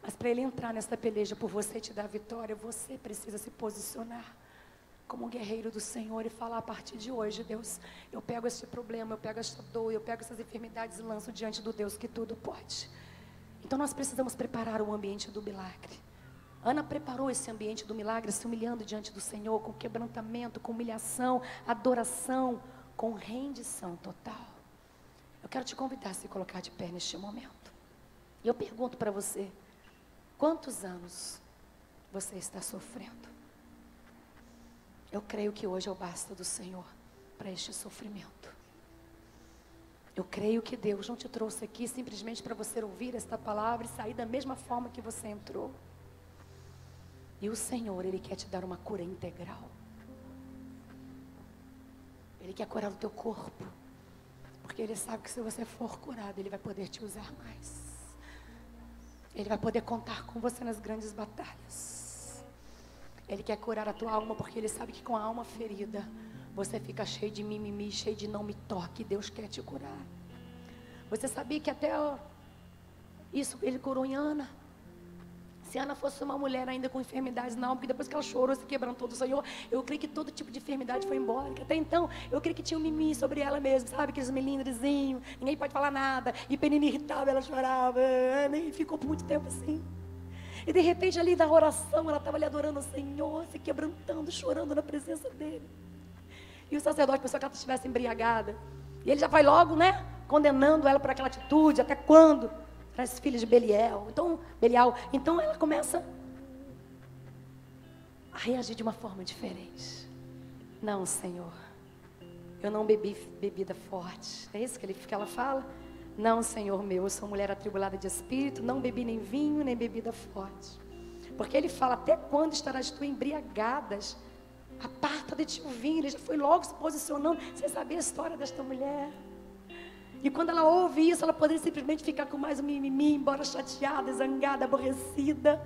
[SPEAKER 2] Mas para Ele entrar nessa peleja por você e te dar vitória, você precisa se posicionar como um guerreiro do Senhor e falar: a partir de hoje, Deus, eu pego este problema, eu pego esta dor, eu pego essas enfermidades e lanço diante do Deus que tudo pode. Então nós precisamos preparar o ambiente do milagre. Ana preparou esse ambiente do milagre, se humilhando diante do Senhor, com quebrantamento, com humilhação, adoração, com rendição total. Eu quero te convidar a se colocar de pé neste momento. E eu pergunto para você: quantos anos você está sofrendo? Eu creio que hoje é o basta do Senhor para este sofrimento. Eu creio que Deus não te trouxe aqui simplesmente para você ouvir esta palavra e sair da mesma forma que você entrou. E o Senhor, Ele quer te dar uma cura integral. Ele quer curar o teu corpo. Porque Ele sabe que se você for curado, Ele vai poder te usar mais. Ele vai poder contar com você nas grandes batalhas. Ele quer curar a tua alma, porque Ele sabe que com a alma ferida, você fica cheio de mimimi, cheio de não me toque. Deus quer te curar. Você sabia que até isso Ele curou em Ana? Se Ana fosse uma mulher ainda com enfermidades na alma, porque depois que ela chorou, se quebrantou do Senhor, eu creio que todo tipo de enfermidade foi embora. Que até então, eu creio que tinha um mimimi sobre ela mesmo, sabe? Aqueles melindrezinhos, ninguém pode falar nada. E penina irritável, ela chorava, nem ficou por muito tempo assim. E de repente ali na oração, ela estava ali adorando o Senhor, se quebrantando, chorando na presença dEle. E o sacerdote pensou que ela estivesse embriagada. E ele já vai logo, né, condenando ela por aquela atitude. Até quando? Para as filhas de Belial. Então ela começa a reagir de uma forma diferente. Não, Senhor, eu não bebi bebida forte. É isso que ela fala? Não, Senhor meu, eu sou mulher atribulada de espírito, não bebi nem vinho, nem bebida forte. Porque ele fala: até quando estarás tu embriagadas? Aparta de ti o vinho. Ele já foi logo se posicionando, sem saber a história desta mulher. E quando ela ouve isso, ela poderia simplesmente ficar com mais um mimimi, embora chateada, zangada, aborrecida.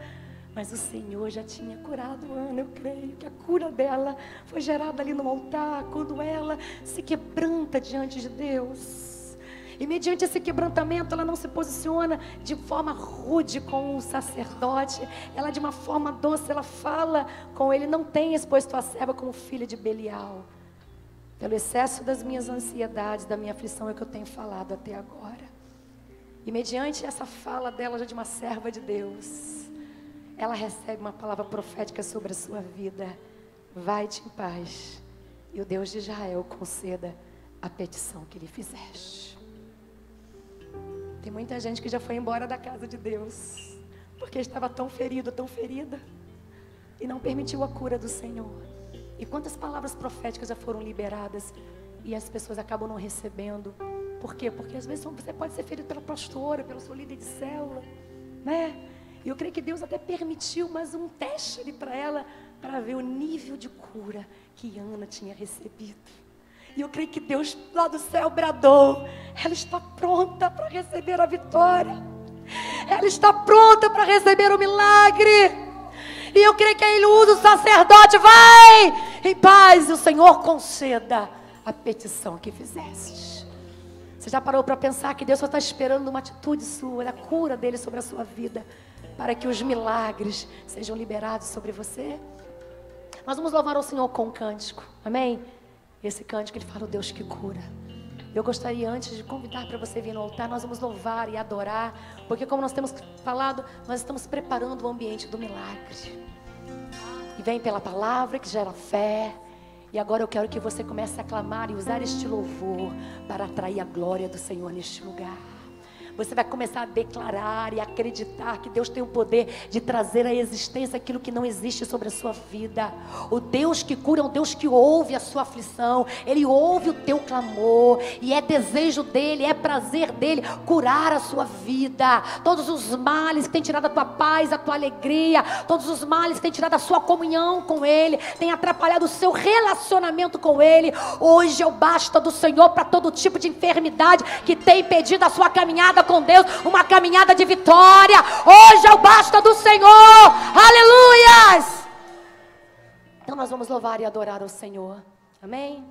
[SPEAKER 2] Mas o Senhor já tinha curado Ana. Eu creio que a cura dela foi gerada ali no altar, quando ela se quebranta diante de Deus. E mediante esse quebrantamento, ela não se posiciona de forma rude com o sacerdote. Ela de uma forma doce, ela fala com ele: não tenhas pois tua serva como filha de Belial. Pelo excesso das minhas ansiedades, da minha aflição, é que eu tenho falado até agora. E mediante essa fala dela, já de uma serva de Deus, ela recebe uma palavra profética sobre a sua vida: vai-te em paz, e o Deus de Israel conceda a petição que lhe fizeste. Tem muita gente que já foi embora da casa de Deus, porque estava tão ferido, tão ferida, e não permitiu a cura do Senhor. E quantas palavras proféticas já foram liberadas e as pessoas acabam não recebendo. Por quê? Porque às vezes você pode ser ferido pela pastora, pelo seu líder de célula, né? E eu creio que Deus até permitiu mais um teste ali para ela, para ver o nível de cura que Ana tinha recebido. E eu creio que Deus lá do céu bradou: ela está pronta para receber a vitória. Ela está pronta para receber o milagre. E eu creio que Ele usa o sacerdote: vai em paz, e o Senhor conceda a petição que fizeste. Você já parou para pensar que Deus só está esperando uma atitude sua, da cura dEle sobre a sua vida, para que os milagres sejam liberados sobre você? Nós vamos louvar ao Senhor com um cântico, amém? Esse cântico, ele fala: o Deus que cura. Eu gostaria, antes de convidar para você vir no altar, nós vamos louvar e adorar, porque como nós temos falado, nós estamos preparando o ambiente do milagre. E vem pela palavra que gera fé. E agora eu quero que você comece a clamar e usar este louvor para atrair a glória do Senhor neste lugar. Você vai começar a declarar e acreditar que Deus tem o poder de trazer à existência aquilo que não existe sobre a sua vida. O Deus que cura é um Deus que ouve a sua aflição. Ele ouve o teu clamor. E é desejo dEle, é prazer dEle curar a sua vida. Todos os males que tem tirado a tua paz, a tua alegria, todos os males que tem tirado a sua comunhão com Ele, tem atrapalhado o seu relacionamento com Ele. Hoje é o basta do Senhor para todo tipo de enfermidade que tem impedido a sua caminhada com Deus, uma caminhada de vitória. Hoje é o basta do Senhor. Aleluias! Então nós vamos louvar e adorar ao Senhor. Amém?